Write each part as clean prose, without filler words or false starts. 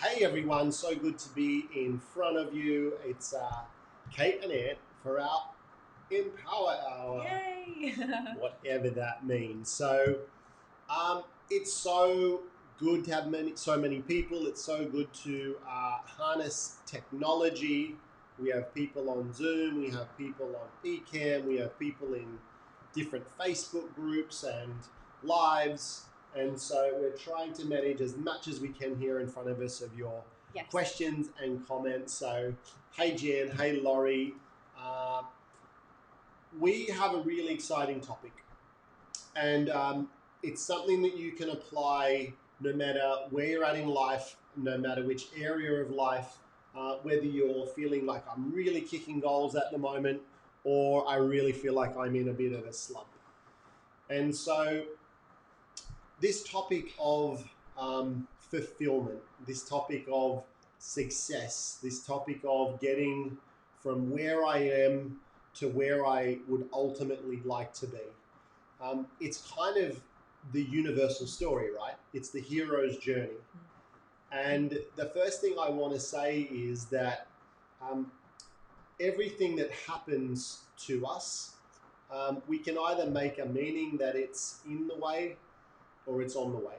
Hey everyone, so good to be in front of you. It's Kate and Ant for our Empower Hour, Yay! whatever that means. It's so good to have so many people. It's so good to harness technology. We have people on Zoom, we have people on Ecamm, we have people in different Facebook groups and lives. And so we're trying to manage as much as we can here in front of us of your Yes. questions and comments. So, hey Jen, hey Laurie. Uh, we have a really exciting topic, and it's something that you can apply no matter where you're at in life, no matter which area of life, whether you're feeling like I'm really kicking goals at the moment or I really feel like I'm in a bit of a slump. And so this topic of fulfillment, this topic of success, this topic of getting from where I am to where I would ultimately like to be. It's kind of the universal story, right? It's the hero's journey. And the first thing I want to say is that um, everything that happens to us, we can either make a meaning that it's in the way or it's on the way.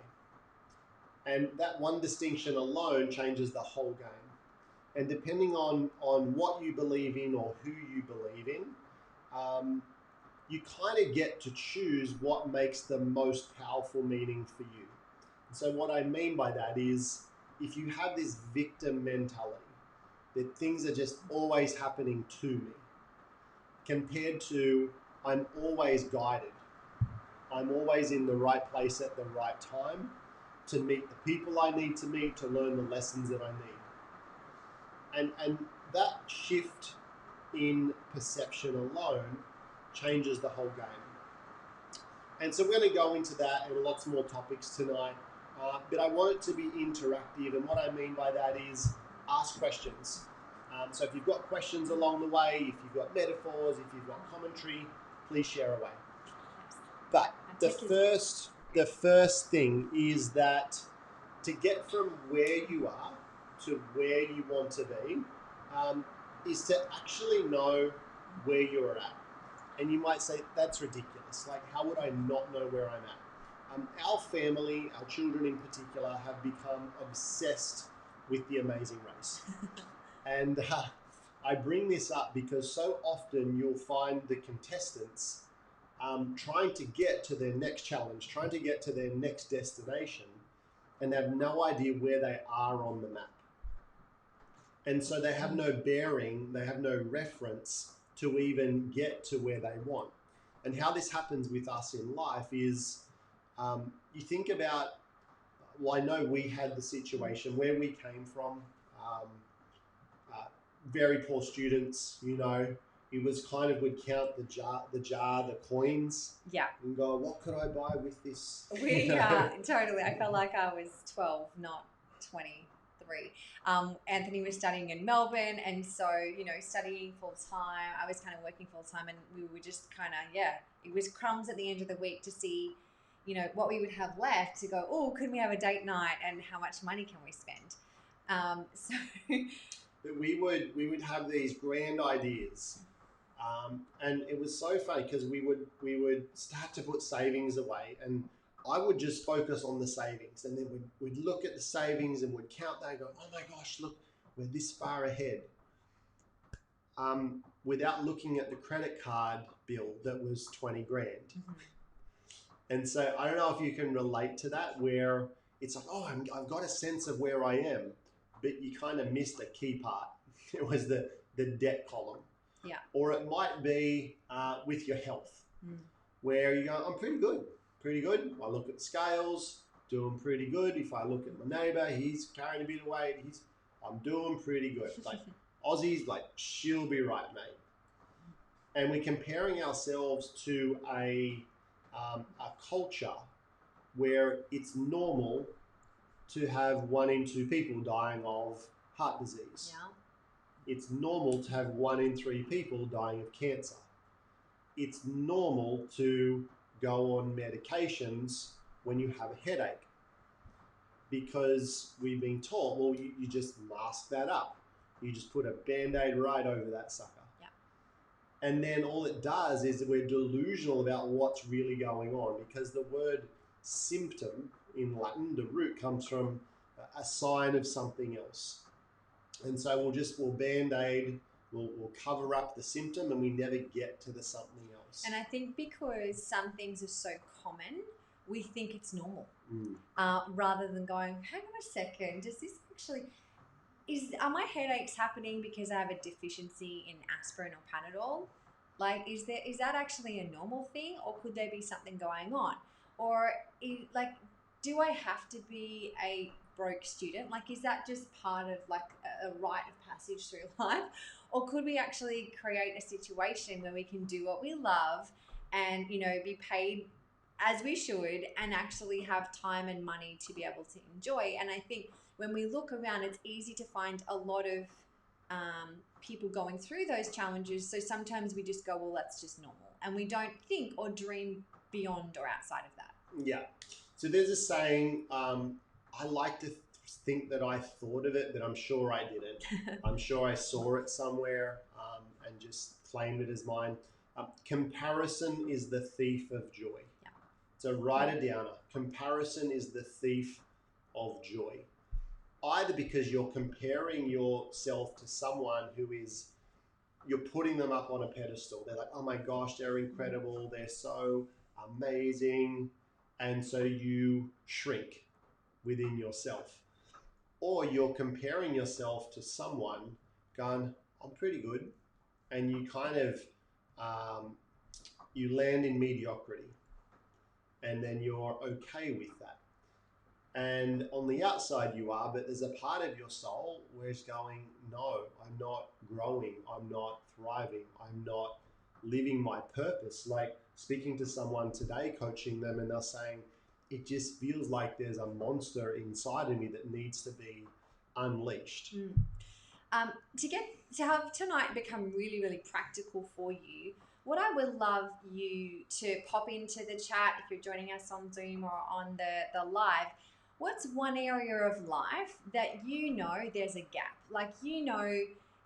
And that one distinction alone changes the whole game. And depending on what you believe in or who you believe in, um, you kind of get to choose what makes the most powerful meaning for you. And so what I mean by that is if you have this victim mentality, that things are just always happening to me, compared to I'm always guided, I'm always in the right place at the right time to meet the people I need to meet, to learn the lessons that I need. And that shift in perception alone changes the whole game. And so we're going to go into that and lots more topics tonight. But I want it to be interactive. And what I mean by that is ask questions. So if you've got questions along the way, if you've got metaphors, if you've got commentary, please share away. But the first thing is that to get from where you are to where you want to be is to actually know where you're at. And you might say, that's ridiculous. Like, how would I not know where I'm at? Our family, our children in particular, have become obsessed with The Amazing Race. And I bring this up because so often you'll find the contestants trying to get to their next challenge, trying to get to their next destination, and have no idea where they are on the map. And so they have no bearing, they have no reference to even get to where they want. And how this happens with us in life is you think about, well, I know we had the situation where we came from, um, very poor students, you know, it was kind of, we'd count the coins. Yeah. And go, what could I buy with this? Totally. I felt like I was 12, not 23. Anthony was studying in Melbourne, and so, studying full time. I was kind of working full time, and we were just kind of, it was crumbs at the end of the week to see, what we would have left to go, oh, could we have a date night, and how much money can we spend? So But we would have these grand ideas, and it was so funny because we would start to put savings away, and I would just focus on the savings, and then we'd look at the savings and would count that and go, oh my gosh, look, we're this far ahead, without looking at the credit card bill that was 20 grand. Mm-hmm. And so I don't know if you can relate to that, where it's like, oh, I've got a sense of where I am, but you kind of missed a key part. It was the debt column. Yeah. Or it might be with your health, where you go, I'm pretty good. I look at the scales, doing pretty good. If I look at my neighbor, he's carrying a bit of weight. I'm doing pretty good. Like Aussies, like, she'll be right, mate. And we're comparing ourselves to a culture where it's normal to have 1 in 2 people dying of heart disease. Yeah. It's normal to have 1 in 3 people dying of cancer. It's normal to go on medications when you have a headache. because we've been taught, well, you just mask that up. You just put a Band-Aid right over that sucker. Yeah. And then all it does is we're delusional about what's really going on, because the word symptom in Latin, the root comes from a sign of something else. And so we'll Band-Aid, we'll cover up the symptom, and we never get to the something else. And I think because some things are so common, we think it's normal. Rather than going, hang on a second, does this actually, are my headaches happening because I have a deficiency in aspirin or Panadol? Like, is that actually a normal thing, or could there be something going on? Or do I have to be a broke student? Like, is that just part of like a rite of passage through life? Or could we actually create a situation where we can do what we love and, be paid as we should, and actually have time and money to be able to enjoy? And I think when we look around, it's easy to find a lot of people going through those challenges. So sometimes we just go, well, that's just normal. And we don't think or dream beyond or outside of that. Yeah. So there's a saying, I like to think that I thought of it, but I'm sure I didn't. I'm sure I saw it somewhere and just claimed it as mine. Comparison is the thief of joy. Yeah. So write it down. Comparison is the thief of joy. Either because you're comparing yourself to someone you're putting them up on a pedestal. They're like, oh my gosh, they're incredible. They're so amazing. And so you shrink within yourself. Or you're comparing yourself to someone going, I'm pretty good. And you kind of, you land in mediocrity. And then you're okay with that. And on the outside you are, but there's a part of your soul where it's going, no, I'm not growing. I'm not thriving. I'm not living my purpose. Like speaking to someone today, coaching them, and they're saying, it just feels like there's a monster inside of me that needs to be unleashed. To have tonight become really, really practical for you, what I would love you to pop into the chat if you're joining us on Zoom or on the live, what's one area of life that there's a gap? Like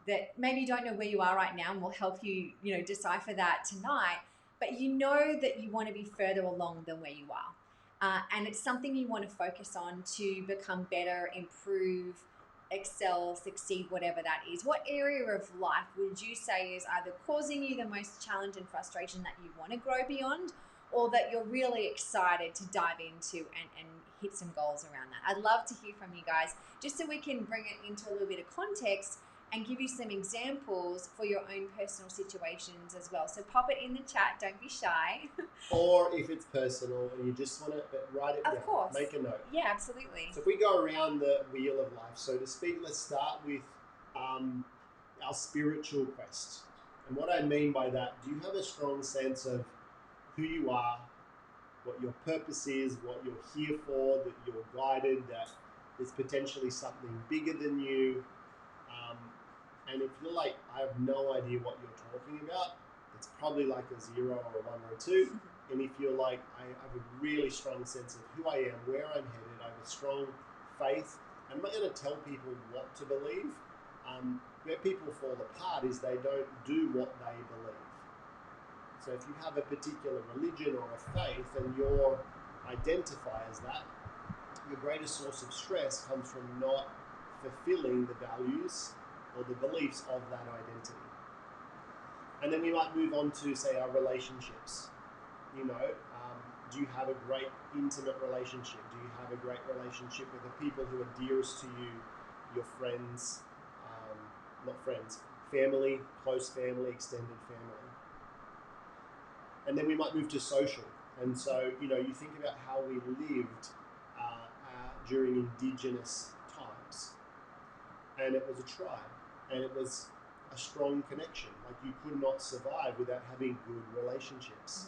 that maybe you don't know where you are right now, and we'll help you, decipher that tonight, but that you want to be further along than where you are. And it's something you want to focus on to become better, improve, excel, succeed, whatever that is. What area of life would you say is either causing you the most challenge and frustration that you want to grow beyond, or that you're really excited to dive into and hit some goals around that? I'd love to hear from you guys, just so we can bring it into a little bit of context and give you some examples for your own personal situations as well. So pop it in the chat, don't be shy. Or if it's personal and you just want to write it down, of course. Make a note. Yeah, absolutely. So if we go around the wheel of life, so to speak, let's start with our spiritual quest. And what I mean by that, do you have a strong sense of who you are, what your purpose is, what you're here for, that you're guided, that there's potentially something bigger than you? And if you're like, I have no idea what you're talking about, it's probably like a 0 or a 1 or a 2. And if you're like, I have a really strong sense of who I am, where I'm headed, I have a strong faith. I'm not going to tell people what to believe. Where people fall apart is they don't do what they believe. So if you have a particular religion or a faith and you identify as that, your greatest source of stress comes from not fulfilling the values or the beliefs of that identity. And then we might move on to, say, our relationships. Do you have a great intimate relationship? Do you have a great relationship with the people who are dearest to you, your friends, family, close family, extended family? And then we might move to social. And so, you think about how we lived during Indigenous times. And it was a tribe. And it was a strong connection. Like you could not survive without having good relationships.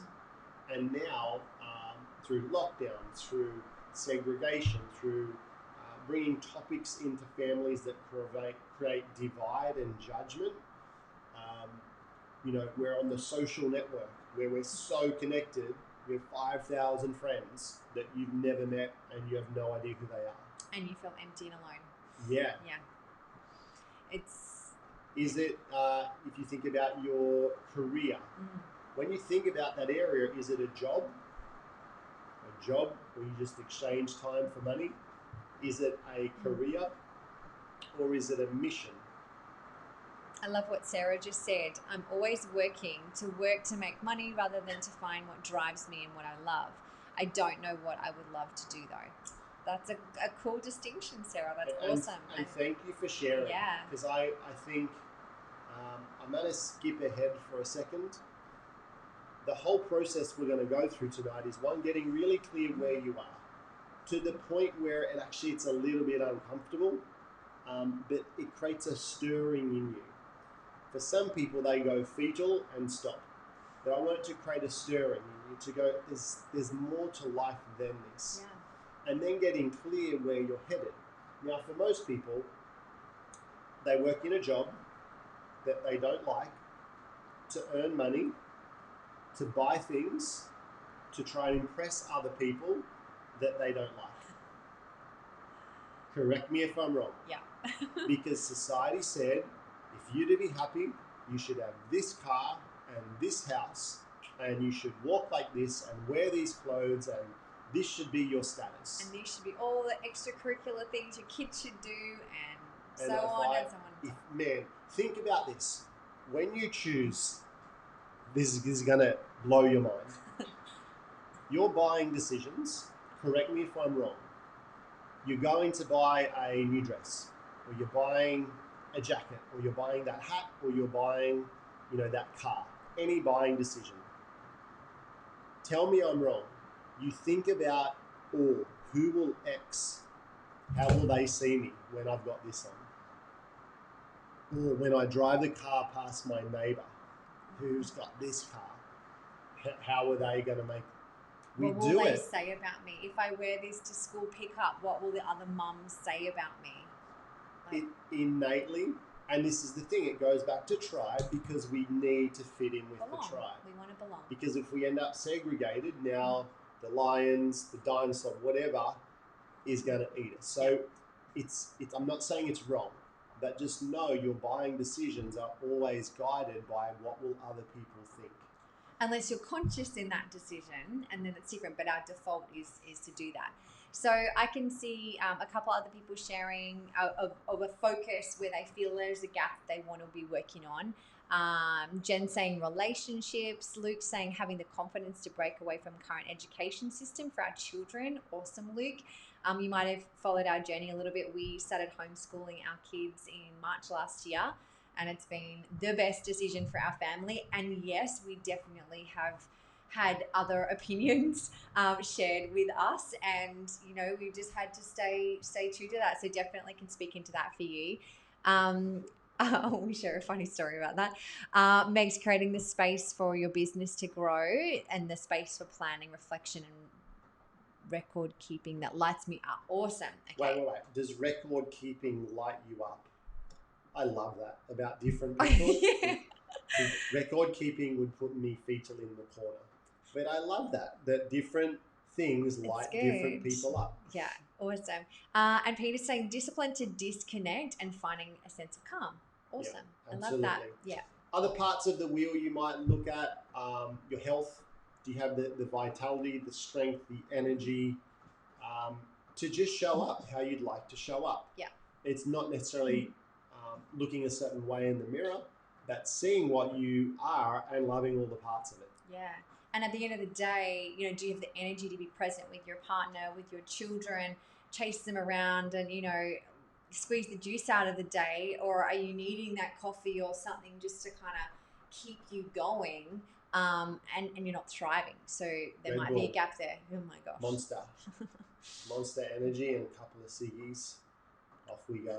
And now, through lockdowns, through segregation, through bringing topics into families that create divide and judgment, we're on the social network where we're so connected. We have 5,000 friends that you've never met and you have no idea who they are. and you feel empty and alone. Yeah. Is it, if you think about your career, when you think about that area, is it a job where you just exchange time for money? Is it a career, or is it a mission? I love what Sarah just said. I'm always working to make money rather than to find what drives me and what I love. I don't know what I would love to do though. That's a cool distinction, Sarah. That's awesome. And thank you for sharing. Yeah. Because I think I'm going to skip ahead for a second. The whole process we're going to go through tonight is one, getting really clear where you are, to the point where it's a little bit uncomfortable, but it creates a stirring in you. For some people, they go fetal and stop. But I want it to create a stirring in you to go, there's more to life than this. Yeah. And then getting clear where you're headed. Now, for most people, they work in a job that they don't like to earn money, to buy things, to try and impress other people that they don't like. Correct me if I'm wrong. Yeah. Because society said, if you're to be happy, you should have this car and this house, and you should walk like this and wear these clothes, and this should be your status. And these should be all the extracurricular things your kids should do, and so on and so on. Man, think about this. When you choose, this is going to blow your mind. You're buying decisions. Correct me if I'm wrong. You're going to buy a new dress, or you're buying a jacket, or you're buying that hat, or you're buying, that car. Any buying decision. Tell me I'm wrong. You think about, who will X? How will they see me when I've got this on? Or when I drive the car past my neighbor who's got this car, how are they going to make? What will they say about me? If I wear this to school pickup, what will the other mums say about me? Innately, and this is the thing, it goes back to tribe, because we need to fit in with the tribe. We want to belong. Because if we end up segregated, now the lions, the dinosaur, whatever, is going to eat us. So it's I'm not saying it's wrong, but just know your buying decisions are always guided by what will other people think. Unless you're conscious in that decision, and then it's different, but our default is to do that. So I can see a couple other people sharing of a focus where they feel there's a gap they want to be working on. Jen saying relationships. Luke saying having the confidence to break away from current education system for our children. Awesome, Luke. You might have followed our journey a little bit. We started homeschooling our kids in March last year, and it's been the best decision for our family. And yes, we definitely have had other opinions shared with us, and we've just had to stay true to that. So definitely can speak into that for you. I'll share a funny story about that. Meg's creating the space for your business to grow and the space for planning, reflection, and record keeping that lights me up. Awesome. Okay. Wait. Does record keeping light you up? I love that about different people. Yeah. Record keeping would put me fetal in the corner. But I love that different things light different people up. Yeah, awesome. And Peter's saying discipline to disconnect and finding a sense of calm. Awesome. Yeah, I love that. Yeah. Other parts of the wheel you might look at, your health. Do you have the vitality, the strength, the energy to just show up how you'd like to show up? Yeah. It's not necessarily looking a certain way in the mirror, but seeing what you are and loving all the parts of it. Yeah. And at the end of the day, do you have the energy to be present with your partner, with your children, chase them around and, squeeze the juice out of the day? Or are you needing that coffee or something just to kind of keep you going and you're not thriving? So there might be a gap there. Oh, my gosh. Monster energy and a couple of ciggies. Off we go.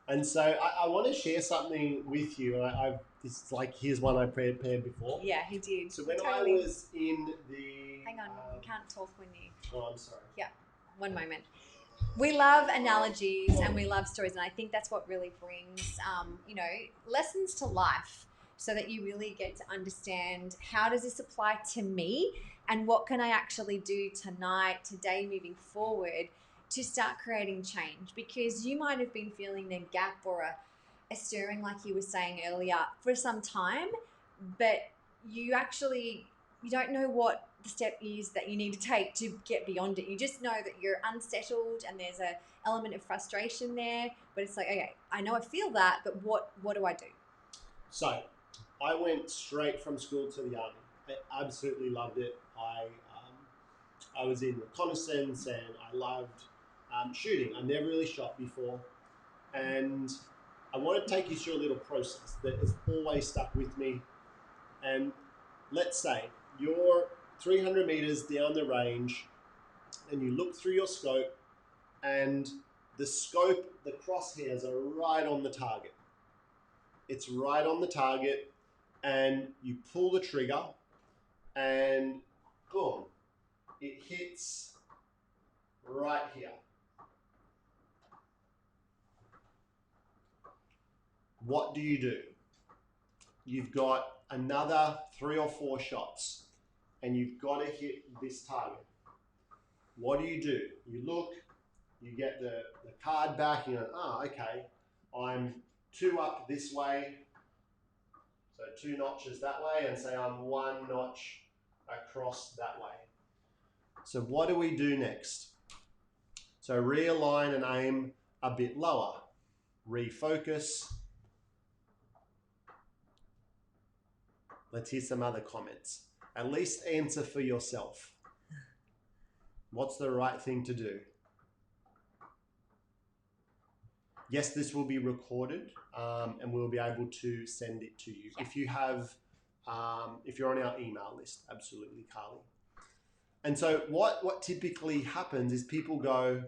And so I want to share something with you. And it's like, here's one I prepared before. Yeah, he did. So when I was in the... Hang on, you can't talk when you... Oh, I'm sorry. Yeah, one moment. We love analogies and we love stories. And I think that's what really brings, lessons to life, so that you really get to understand, how does this apply to me? and what can I actually do tonight, today, moving forward to start creating change? Because you might have been feeling a gap or a stirring, like you were saying earlier, for some time, but you don't know what the step is that you need to take to get beyond it. You just know that you're unsettled and there's a element of frustration there, but it's like, okay, I know I feel that, but what do I do? So I went straight from school to the army. I absolutely loved it. I was in reconnaissance and I loved shooting. I never really shot before. And I want to take you through a little process that has always stuck with me. And let's say you're 300 meters down the range and you look through your scope and the crosshairs are right on the target. It's right on the target and you pull the trigger and boom, it hits right here. What do? You've got another 3 or 4 shots and you've got to hit this target. What do? You look, you get the card back, and you go, okay, I'm 2 up this way, so 2 notches that way, and say I'm 1 notch across that way. So what do we do next? So realign and aim a bit lower. Refocus. Let's hear some other comments. At least answer for yourself. What's the right thing to do? Yes, this will be recorded and we'll be able to send it to you. Yeah. If you're on our email list, absolutely, Carly. And so what typically happens is people go,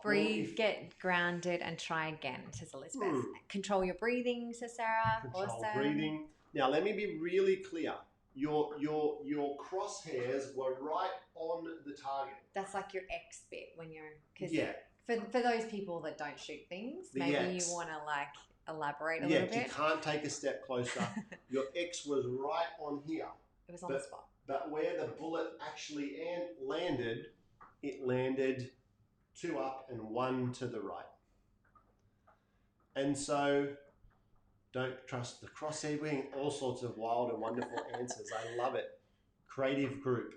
breathe, get grounded, and try again, says Elizabeth. Control your breathing, says Sarah. Control breathing. Now, let me be really clear. Your crosshairs were right on the target. That's like your X bit when you're... Yeah. For those people that don't shoot things, maybe you want to elaborate a little bit. Yeah, you can't take a step closer. Your X was right on here. It was on the spot. But where the bullet actually landed, it landed 2 up and 1 to the right. And so don't trust the crosshair. We're getting all sorts of wild and wonderful answers. I love it. Creative group.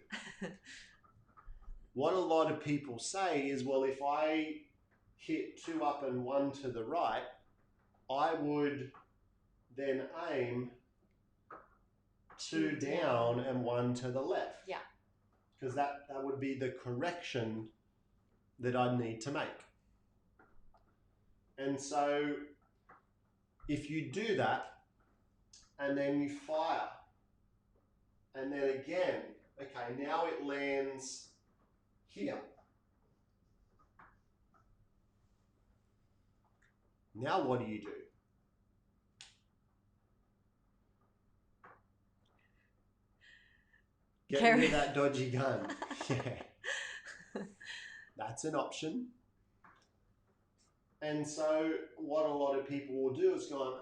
What a lot of people say is, well, if I hit 2 up and 1 to the right, I would then aim 2 down and 1 to the left. Yeah. Because that would be the correction that I need to make. And so if you do that and then you fire and then again, okay, now it lands here. Now what do? Get rid of that dodgy gun. Yeah. That's an option. And so what a lot of people will do is go,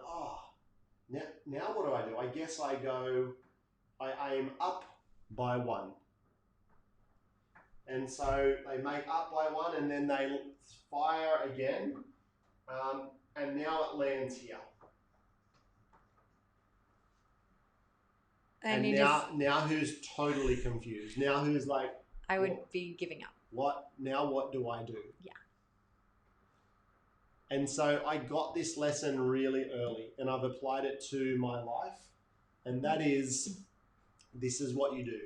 now what do? I guess I aim up by 1. And so they make up by 1 and then they fire again. And now it lands here. And now who's totally confused? Now who's like... I would be giving up. What do I do? Yeah. And so I got this lesson really early and I've applied it to my life. And that is, this is what you do.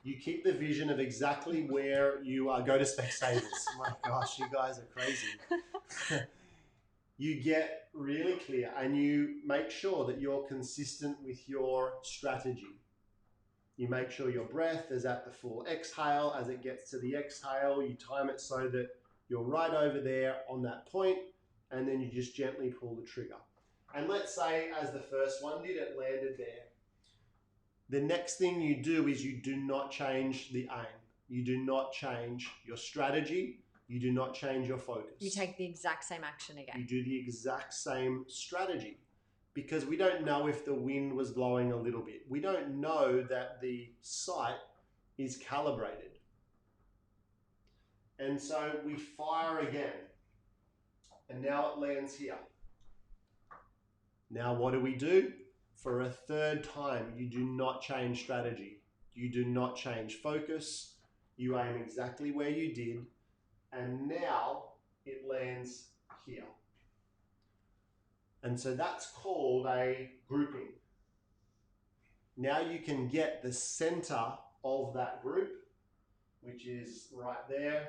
You keep the vision of exactly where you are. Go to spectators. My gosh, you guys are crazy. You get really clear and you make sure that you're consistent with your strategy. You make sure your breath is at the full exhale. As it gets to the exhale, you time it so that you're right over there on that point, and then you just gently pull the trigger. And let's say, as the first one did, it landed there. The next thing you do is you do not change the aim. You do not change your strategy. You do not change your focus. You take the exact same action again. You do the exact same strategy, because we don't know if the wind was blowing a little bit. We don't know that the sight is calibrated. And so we fire again. And now it lands here. Now what do? For a third time, you do not change strategy. You do not change focus. You aim exactly where you did. And now it lands here. And so that's called a grouping. Now you can get the center of that group, which is right there.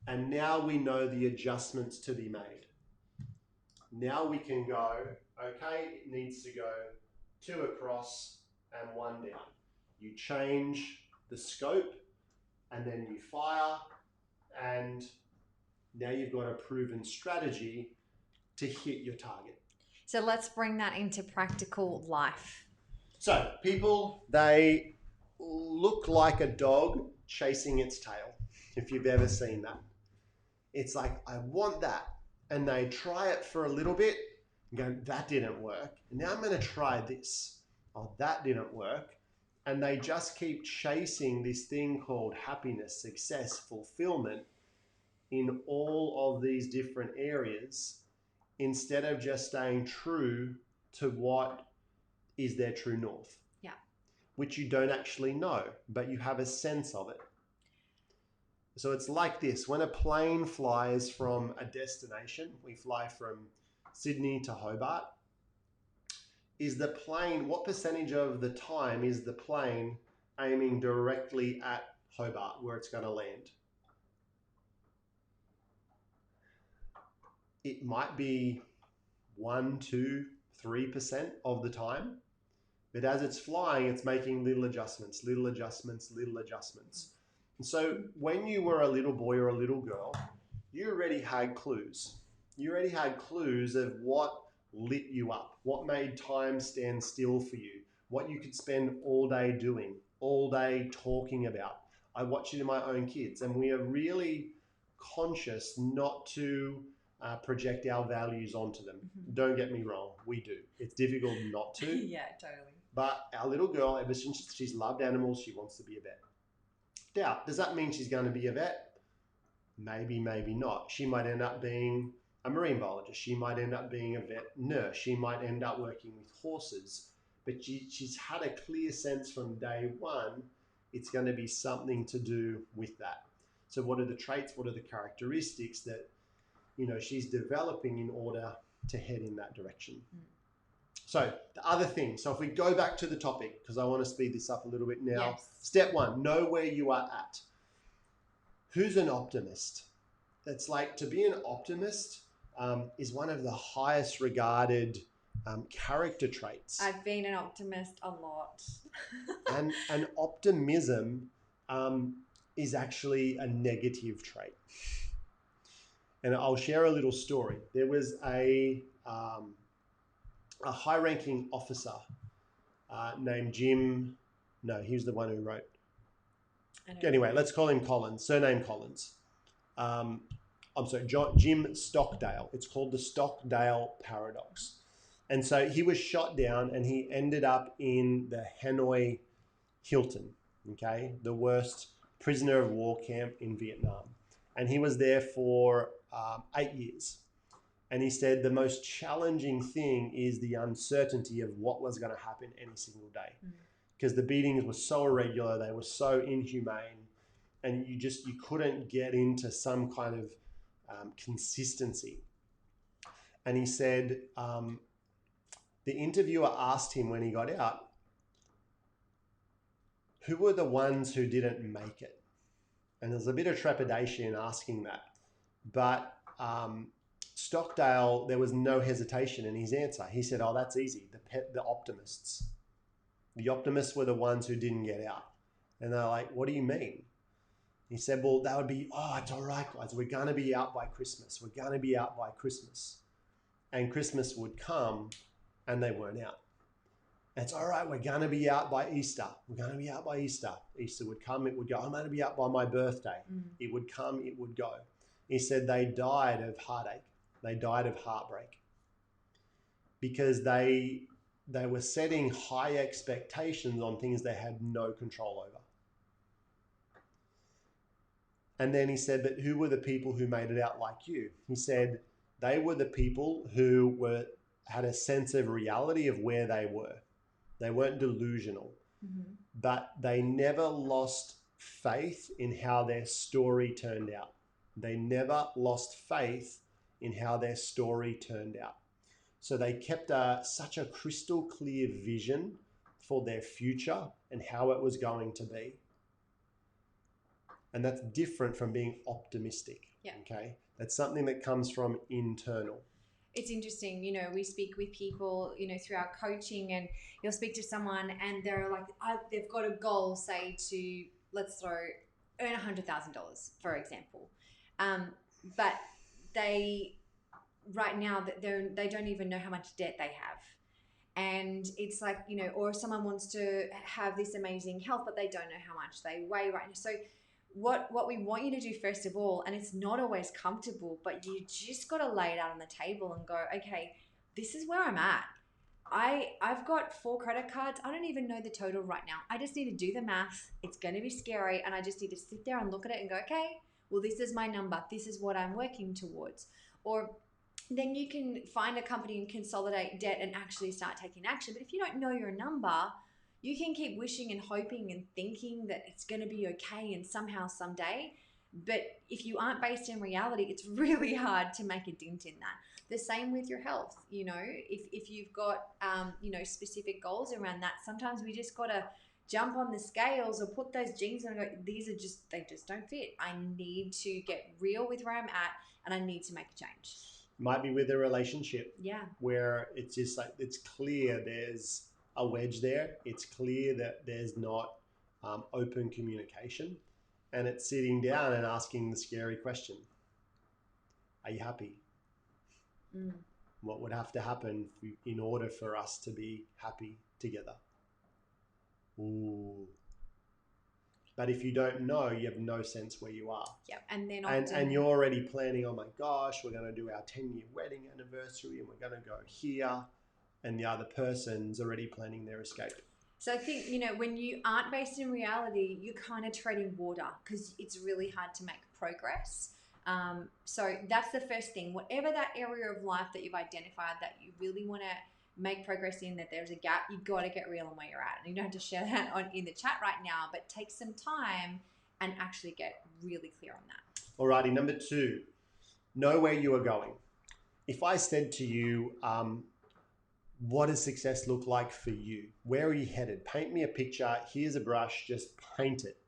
And now we know the adjustments to be made. Now we can go, okay, it needs to go 2 across and 1 down. You change the scope and then you fire, and now you've got a proven strategy to hit your target. So let's bring that into practical life. So people, they look like a dog chasing its tail, if you've ever seen that. It's like, I want that. And they try it for a little bit and go, that didn't work. And now I'm going to try this. Oh, that didn't work. And they just keep chasing this thing called happiness, success, fulfillment in all of these different areas, instead of just staying true to what is their true north. Yeah. Which you don't actually know, but you have a sense of it. So it's like this. When a plane flies from a destination, we fly from Sydney to Hobart, is the plane, what percentage of the time is the plane aiming directly at Hobart, where it's going to land? It might be 1, 2, 3% of the time. But as it's flying, it's making little adjustments, little adjustments, little adjustments. And so when you were a little boy or a little girl, you already had clues. You already had clues of what lit you up, what made time stand still for you, what you could spend all day doing, all day talking about. I watch it in my own kids, and we are really conscious not to project our values onto them. Mm-hmm. Don't get me wrong, we do. It's difficult not to. Yeah, totally. But our little girl, ever since she's loved animals, she wants to be a vet. Now, does that mean she's going to be a vet? Maybe, maybe not. She might end up being a marine biologist. She might end up being a vet nurse. She might end up working with horses. But she's had a clear sense from day one, it's going to be something to do with that. So what are the traits? What are the characteristics that, she's developing in order to head in that direction? Mm. So the other thing, so if we go back to the topic, because I want to speed this up a little bit now. Yes. Step 1, know where you are at. Who's an optimist? It's like, to be an optimist is one of the highest regarded character traits. I've been an optimist a lot. and optimism is actually a negative trait. And I'll share a little story. There was a high-ranking officer named Jim. No, he was the one who wrote. Anyway, let's call him Collins, surname Collins. I'm sorry, Jim Stockdale. It's called the Stockdale Paradox. And so he was shot down and he ended up in the Hanoi Hilton, okay, the worst prisoner of war camp in Vietnam. And he was there for 8 years. And he said the most challenging thing is the uncertainty of what was going to happen any single day. Because the beatings were so irregular, they were so inhumane, and you couldn't get into some kind of consistency. And he said, the interviewer asked him when he got out, who were the ones who didn't make it? And there's a bit of trepidation in asking that. But Stockdale, there was no hesitation in his answer. He said, oh, that's easy, the optimists. The optimists were the ones who didn't get out. And they're like, what do you mean? He said, well, that would be, oh, it's all right, guys. We're going to be out by Christmas. We're going to be out by Christmas. And Christmas would come and they weren't out. And it's all right, we're going to be out by Easter. We're going to be out by Easter. Easter would come, it would go. I'm going to be out by my birthday. It would come, it would go. He said they died of heartache. They died of heartbreak because they were setting high expectations on things they had no control over. And then he said, but who were the people who made it out like you? He said they were the people who had a sense of reality of where they were. They weren't delusional, but they never lost faith in how their story turned out. They never lost faith in how their story turned out. So they kept such a crystal clear vision for their future and how it was going to be. And that's different from being optimistic. Yeah. Okay. That's something that comes from internal. It's interesting, you know, we speak with people, you know, through our coaching, and you'll speak to someone and they're like, they've got a goal, say to, let's throw, earn $100,000, for example. But they, right now, they don't even know how much debt they have. And it's like, you know, or someone wants to have this amazing health, but they don't know how much they weigh right now. So what we want you to do first of all, and it's not always comfortable, but you just got to lay it out on the table and go, okay, this is where I'm at. I've got 4 credit cards. I don't even know the total right now. I just need to do the math. It's going to be scary. And I just need to sit there and look at it and go, okay, well, this is my number. This is what I'm working towards. Or then you can find a company and consolidate debt and actually start taking action. But if you don't know your number, you can keep wishing and hoping and thinking that it's going to be okay and somehow, someday. But if you aren't based in reality, it's really hard to make a dent in that. The same with your health. You know, if you've got, you know, specific goals around that, sometimes we just got to jump on the scales or put those jeans on and go, they just don't fit. I need to get real with where I'm at and I need to make a change. Might be with a relationship. Yeah. Where it's just like, it's clear there's a wedge there. It's clear that there's not open communication, and it's sitting down and asking the scary question: are you happy? What would have to happen in order for us to be happy together? Ooh. But if you don't know, you have no sense where you are. Yep. And then and you're already planning, oh my gosh, we're going to do our 10-year wedding anniversary and we're going to go here. And the other person's already planning their escape. So I think, you know, when you aren't based in reality, you're kind of treading water because it's really hard to make progress. So that's the first thing. Whatever that area of life that you've identified that you really want to make progress in, that there's a gap, you've got to get real on where you're at. And you don't have to share that in the chat right now, but take some time and actually get really clear on that. Alrighty, number 2, know where you are going. If I said to you, what does success look like for you? Where are you headed? Paint me a picture. Here's a brush, just paint it.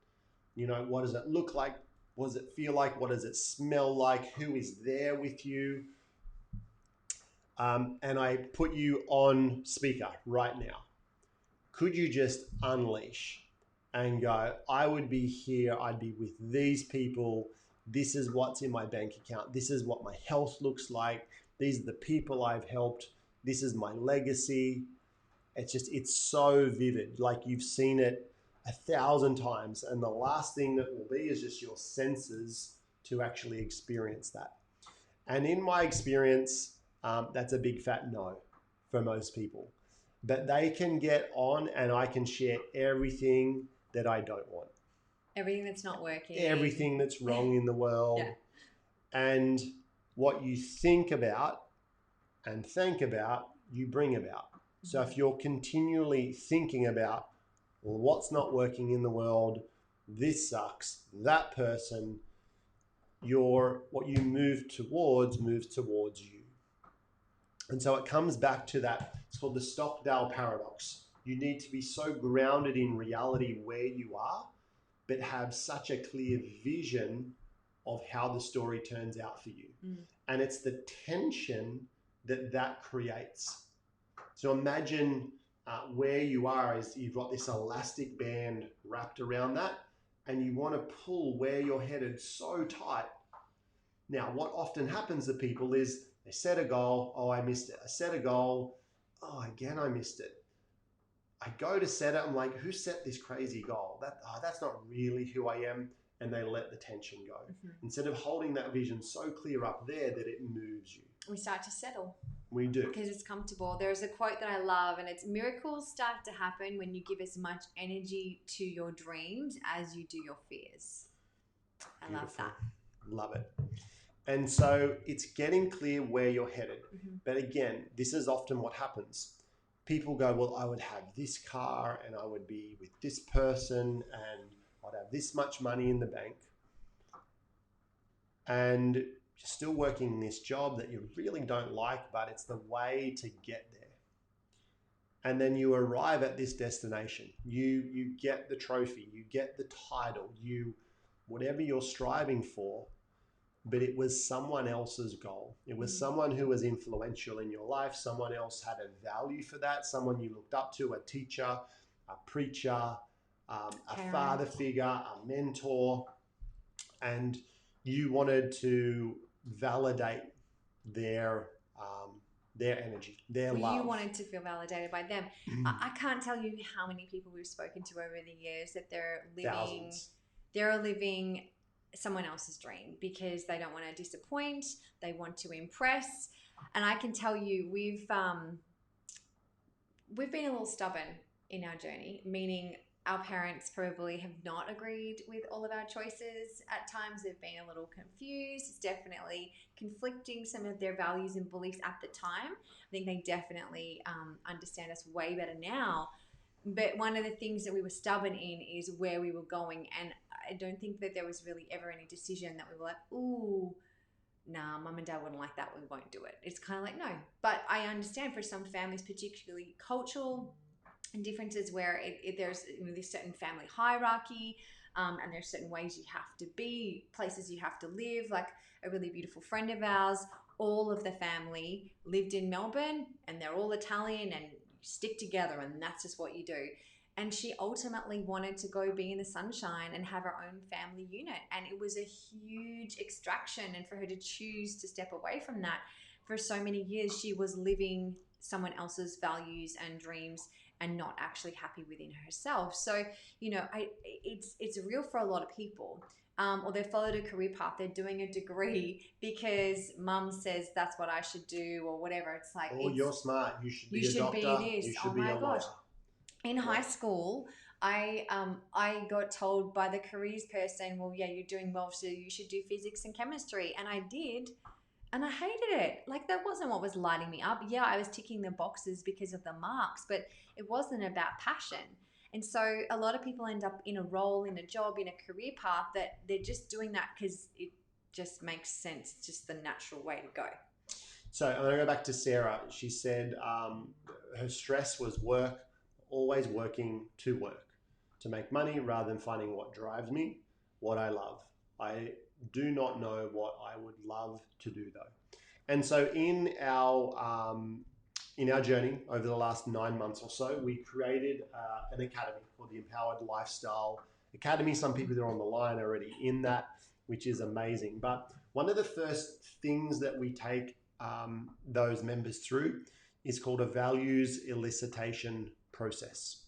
You know, what does it look like? What does it feel like? What does it smell like? Who is there with you? And I put you on speaker right now. Could you just unleash and go, I would be here. I'd be with these people. This is what's in my bank account. This is what my health looks like. These are the people I've helped. This is my legacy. It's so vivid. Like you've seen it 1,000 times. And the last thing that will be is just your senses to actually experience that. And in my experience, that's a big fat no for most people. But they can get on and I can share everything that I don't want. Everything that's not working. Everything that's wrong in the world. Yeah. And what you think about and think about, you bring about. So if you're continually thinking about, well, what's not working in the world, this sucks, that person, what you move towards moves towards you. And so it comes back to that. It's called the Stockdale paradox. You need to be so grounded in reality where you are, but have such a clear vision of how the story turns out for you. And it's the tension that creates. So imagine where you are is you've got this elastic band wrapped around that, and you want to pull where you're headed so tight. Now, what often happens to people is they set a goal, oh, I missed it. I set a goal, oh, again, I missed it. I go to set it. I'm like, who set this crazy goal? That's not really who I am. And they let the tension go. Instead of holding that vision so clear up there that it moves you. We start to settle. We do. Because it's comfortable. There's a quote that I love, and it's miracles start to happen when you give as much energy to your dreams as you do your fears. I love that. Love it. And so it's getting clear where you're headed. But again, this is often what happens. People go, well, I would have this car and I would be with this person and I'd have this much money in the bank. And you're still working this job that you really don't like, but it's the way to get there. And then you arrive at this destination. You get the trophy, you get the title, whatever you're striving for, but it was someone else's goal. It was someone who was influential in your life. Someone else had a value for that. Someone you looked up to, a teacher, a preacher, a father figure, a mentor, and you wanted to validate their energy, their love. You wanted to feel validated by them. I can't tell you how many people we've spoken to over the years that they're living someone else's dream because they don't want to disappoint, they want to impress. And I can tell you we've been a little stubborn in our journey, meaning our parents probably have not agreed with all of our choices. At times they've been a little confused. It's definitely conflicting some of their values and beliefs at the time. I think they definitely understand us way better now. But one of the things that we were stubborn in is where we were going. And I don't think that there was really ever any decision that we were like, ooh, nah, mum and dad wouldn't like that, we won't do it. It's kind of like, no. But I understand for some families, particularly cultural differences where there's this certain family hierarchy, and there's certain ways you have to be, places you have to live. Like a really beautiful friend of ours, all of the family lived in Melbourne and they're all Italian and you stick together and that's just what you do. And she ultimately wanted to go be in the sunshine and have her own family unit. And it was a huge extraction. And for her to choose to step away from that for so many years, she was living someone else's values and dreams and not actually happy within herself. So, it's real for a lot of people. Or they've followed a career path, they're doing a degree because mum says that's what I should do or whatever. It's like, you're smart, you should be a doctor, you should be a lawyer. In high school, I got told by the careers person, well, yeah, you're doing well, so you should do physics and chemistry. And I did. And I hated it. Like, that wasn't what was lighting me up. Yeah, I was ticking the boxes because of the marks, but it wasn't about passion. And so a lot of people end up in a role, in a job, in a career path that they're just doing that because it just makes sense. It's just the natural way to go. So I'm going to go back to Sarah. She said her stress was work, always working to work, to make money rather than finding what drives me, what I love. I do not know what I would love to do though. And so in our journey over the last 9 months or so, we created an academy called the Empowered Lifestyle Academy. Some people that are on the line are already in that, which is amazing. But one of the first things that we take those members through is called a values elicitation process.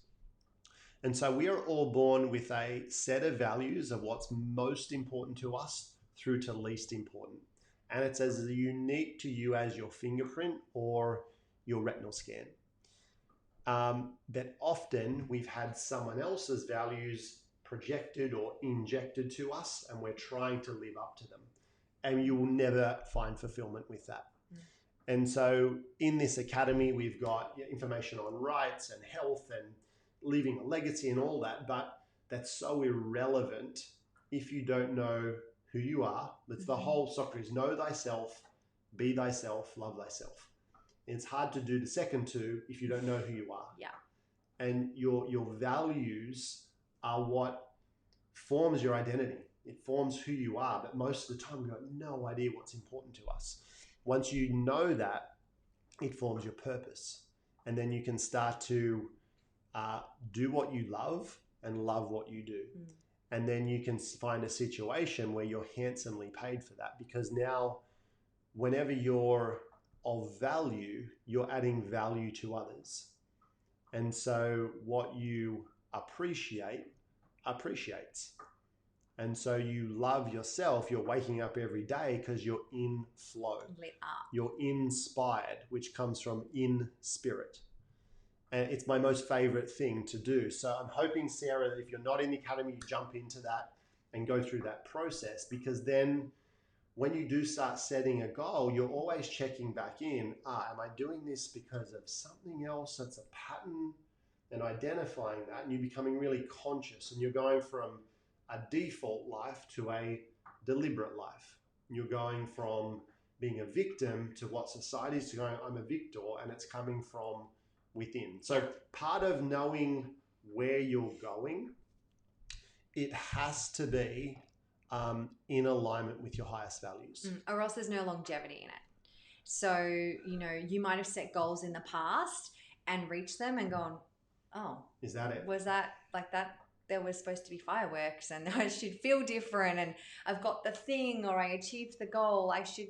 And so we are all born with a set of values of what's most important to us through to least important. And it's as unique to you as your fingerprint or your retinal scan. That often we've had someone else's values projected or injected to us and we're trying to live up to them. And you will never find fulfillment with that. And so in this academy, we've got information on rights and health and leaving a legacy and all that, but that's so irrelevant if you don't know who you are. That's the whole Socrates, know thyself, be thyself, love thyself. And it's hard to do the second two if you don't know who you are. Yeah. And your values are what forms your identity. It forms who you are, but most of the time we have no idea what's important to us. Once you know that, it forms your purpose. And then you can start to do what you love and love what you do. And then you can find a situation where you're handsomely paid for that, because now whenever you're of value, you're adding value to others. And so what you appreciate appreciates. And so you love yourself. You're waking up every day because you're in flow. Lit up. You're inspired, which comes from in spirit. And it's my most favorite thing to do. So I'm hoping, Sarah, that if you're not in the academy, you jump into that and go through that process, because then when you do start setting a goal, you're always checking back in. Am I doing this because of something else that's a pattern? And identifying that, and you're becoming really conscious, and you're going from a default life to a deliberate life. You're going from being a victim to what society's going, I'm a victor, and it's coming from within. So part of knowing where you're going, it has to be in alignment with your highest values. Or else there's no longevity in it. So, you might have set goals in the past and reached them and gone, oh, is that it? Was that like that? There was supposed to be fireworks and I should feel different and I've got the thing, or I achieved the goal. I should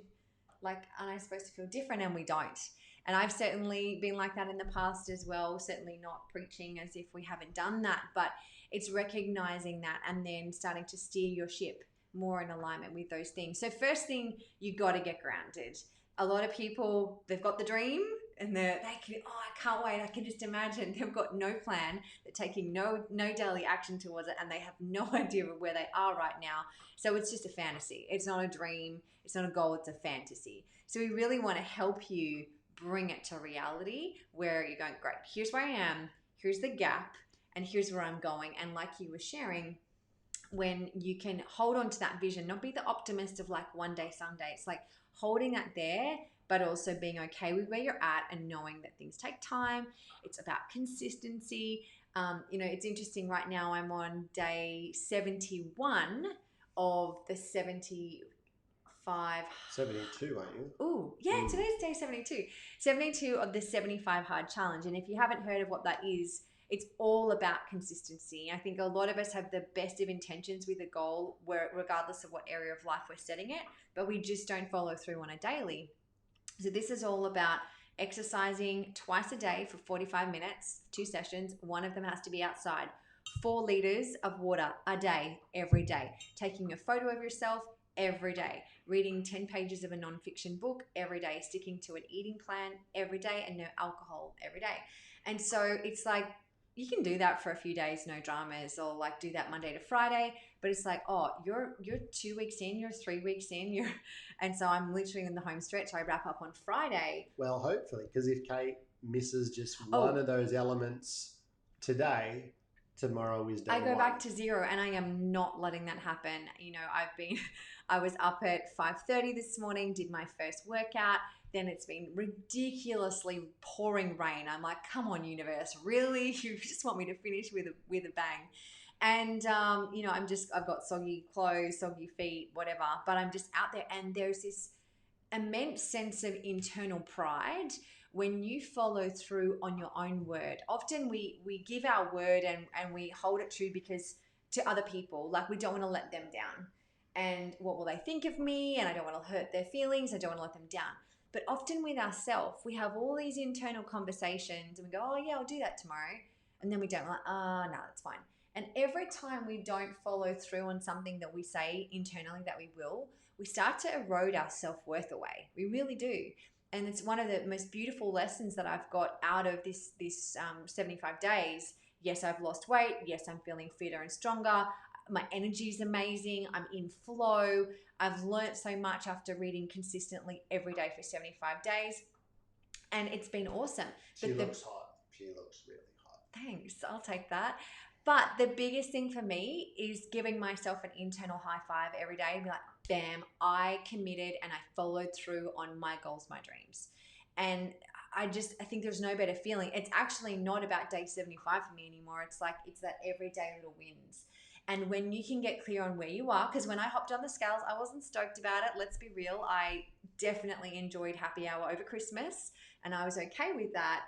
aren't I supposed to feel different? And we don't. And I've certainly been like that in the past as well. Certainly not preaching as if we haven't done that, but it's recognizing that and then starting to steer your ship more in alignment with those things. So first thing, you got to get grounded. A lot of people, they've got the dream and I can't wait. I can just imagine they've got no plan. They're taking no daily action towards it, and they have no idea of where they are right now. So it's just a fantasy. It's not a dream. It's not a goal. It's a fantasy. So we really want to help you bring it to reality where you're going, great, here's where I am. Here's the gap, and here's where I'm going. And like you were sharing, when you can hold on to that vision, not be the optimist of like one day, someday. It's like holding that there, but also being okay with where you're at and knowing that things take time. It's about consistency. It's interesting right now. I'm on day 71 of the 75. 72, aren't you? Oh, yeah, today's day 72. 72 of the 75 hard challenge. And if you haven't heard of what that is, it's all about consistency. I think a lot of us have the best of intentions with a goal, regardless of what area of life we're setting it, but we just don't follow through on a daily. So this is all about exercising twice a day for 45 minutes, 2 sessions. One of them has to be outside. 4 liters of water a day, every day. Taking a photo of yourself every day. Reading 10 pages of a non-fiction book every day. Sticking to an eating plan every day, and no alcohol every day. And so it's like, you can do that for a few days, no dramas, or like do that Monday to Friday. But it's like, oh, you're 2 weeks in, you're 3 weeks in, and so I'm literally in the home stretch. I wrap up on Friday. Well, hopefully, because if Kate misses just one of those elements today, tomorrow is day I go one. back to zero, and I am not letting that happen. I was up at 5:30 this morning, did my first workout. Then it's been ridiculously pouring rain. I'm like, come on, universe, really? You just want me to finish with a bang? And I've got soggy clothes, soggy feet, whatever. But I'm just out there, and there's this immense sense of internal pride when you follow through on your own word. Often we give our word and we hold it true because to other people, like we don't want to let them down. And what will they think of me? And I don't want to hurt their feelings. I don't want to let them down. But often with ourselves, we have all these internal conversations and we go, oh yeah, I'll do that tomorrow. And then we don't, like, no, that's fine. And every time we don't follow through on something that we say internally that we will, we start to erode our self-worth away. We really do. And it's one of the most beautiful lessons that I've got out of this 75 days. Yes, I've lost weight. Yes, I'm feeling fitter and stronger. My energy is amazing. I'm in flow. I've learnt so much after reading consistently every day for 75 days. And it's been awesome. She looks hot. She looks really hot. Thanks. I'll take that. But the biggest thing for me is giving myself an internal high five every day and be like, bam, I committed and I followed through on my goals, my dreams. And I think there's no better feeling. It's actually not about day 75 for me anymore. It's that everyday little wins. And when you can get clear on where you are, because when I hopped on the scales, I wasn't stoked about it. Let's be real. I definitely enjoyed happy hour over Christmas and I was okay with that.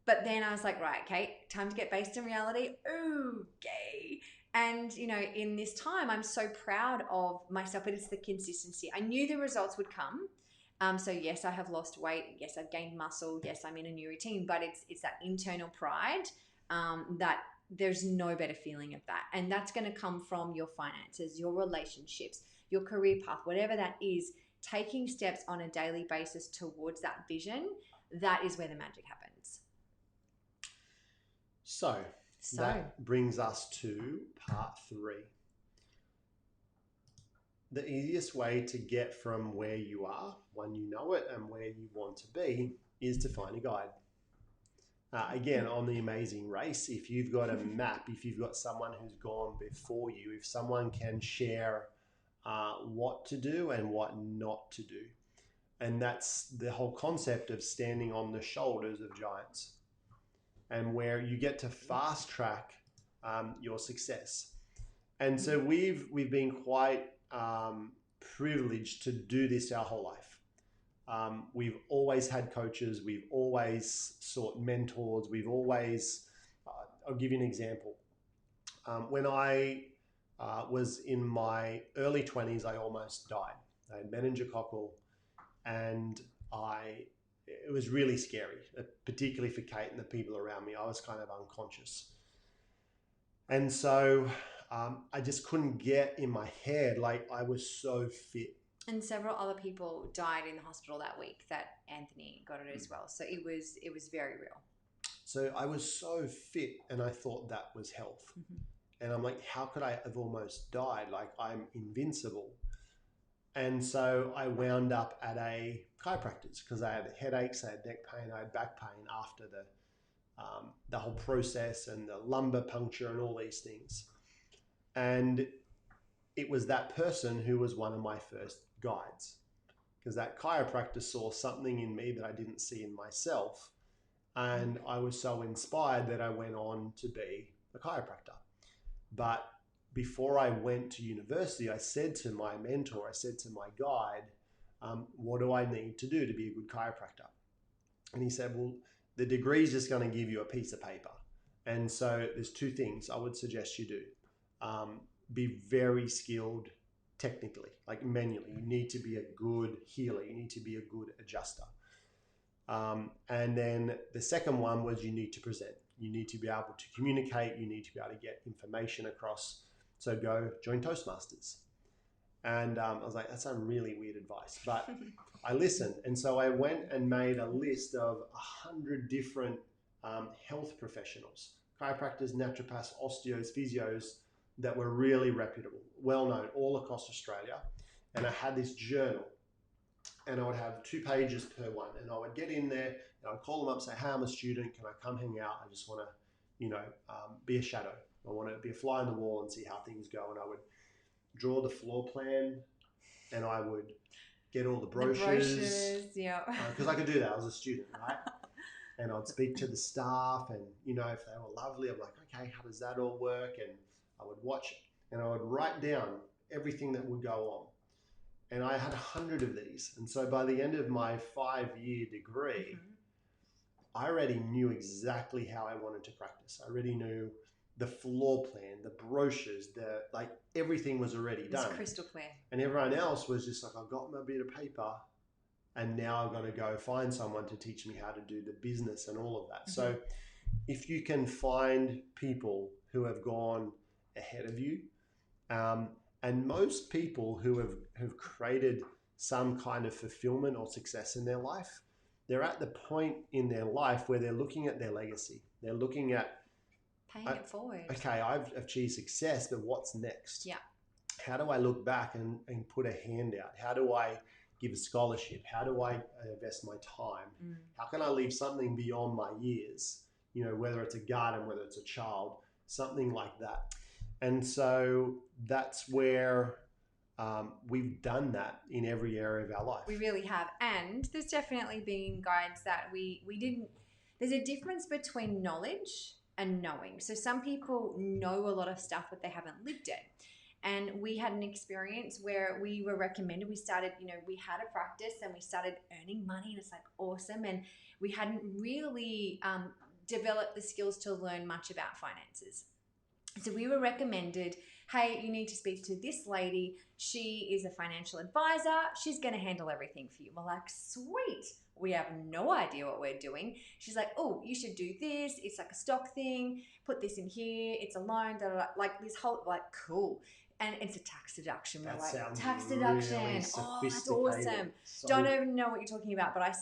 But then I was like, right, okay, time to get based in reality. Okay. And, in this time, I'm so proud of myself, but it's the consistency. I knew the results would come. So yes, I have lost weight. Yes, I've gained muscle. Yes, I'm in a new routine, but it's that internal pride that there's no better feeling of that. And that's going to come from your finances, your relationships, your career path, whatever that is, taking steps on a daily basis towards that vision. That is where the magic happens. So that brings us to part 3. The easiest way to get from where you are, when you know it, and where you want to be, is to find a guide. Again, on the Amazing Race, if you've got a map, if you've got someone who's gone before you, if someone can share what to do and what not to do. And that's the whole concept of standing on the shoulders of giants, and where you get to fast track your success. And so we've been quite privileged to do this our whole life. We've always had coaches. We've always sought mentors. We've always, I'll give you an example. When I was in my early 20s, I almost died. I had meningococcal, and it was really scary, particularly for Kate and the people around me. I was kind of unconscious. And so I just couldn't get in my head, like I was so fit. And several other people died in the hospital that week that Anthony got it as well. So it was very real. So I was so fit, and I thought that was health. And I'm like, how could I have almost died? Like, I'm invincible. And so I wound up at a chiropractor's because I had headaches, I had neck pain, I had back pain after the whole process and the lumbar puncture and all these things. And it was that person who was one of my first guides, because that chiropractor saw something in me that I didn't see in myself. And I was so inspired that I went on to be a chiropractor. But before I went to university, I said to my mentor, I said to my guide, what do I need to do to be a good chiropractor? And he said, well, the degree is just going to give you a piece of paper. And so there's 2 things I would suggest you do. Be very skilled technically, like manually. You need to be a good healer. You need to be a good adjuster. And then the second one was you need to present. You need to be able to communicate. You need to be able to get information across. So go join Toastmasters. And I was like, that's some really weird advice. But I listened. And so I went and made a list of 100 different health professionals, chiropractors, naturopaths, osteos, physios, that were really reputable, well-known all across Australia. And I had this journal, and I would have 2 pages per one. And I would get in there, and I'd call them up, say, hey, I'm a student. Can I come hang out? I just want to, be a shadow. I want to be a fly on the wall and see how things go. And I would draw the floor plan, and I would get all the brochures. Yeah. Because I could do that. I was a student, right? And I'd speak to the staff, and, if they were lovely, I'm like, okay, how does that all work? And I would watch it, and I would write down everything that would go on. And I had 100 of these. And so by the end of my 5-year degree, I already knew exactly how I wanted to practice. I already knew the floor plan, the brochures, everything was already done. It's crystal clear. And everyone else was just like, I've got my bit of paper, and now I've got to go find someone to teach me how to do the business and all of that. So if you can find people who have gone ahead of you, and most people who have created some kind of fulfillment or success in their life, they're at the point in their life where they're looking at their legacy. They're looking at paying it forward. Okay, I've achieved success, but what's next? Yeah. How do I look back and put a hand out? How do I give a scholarship? How do I invest my time? How can I leave something beyond my years? Whether it's a garden, whether it's a child, something like that. And so that's where we've done that in every area of our life. We really have. And there's definitely been guides that we didn't. There's a difference between knowledge and knowing. So some people know a lot of stuff, but they haven't lived it. And we had an experience where we were recommended. We started, we had a practice and we started earning money, and it's like awesome. And we hadn't really developed the skills to learn much about finances. So we were recommended, hey, you need to speak to this lady. She is a financial advisor. She's going to handle everything for you. We're like, sweet. We have no idea what we're doing. She's like, oh, you should do this. It's like a stock thing. Put this in here. It's a loan. Da, da, da. Like this whole, like, cool. And it's a tax deduction. We're That like, sounds tax really deduction. Oh, that's sophisticated. awesome. So, Don't even know what you're talking about, but I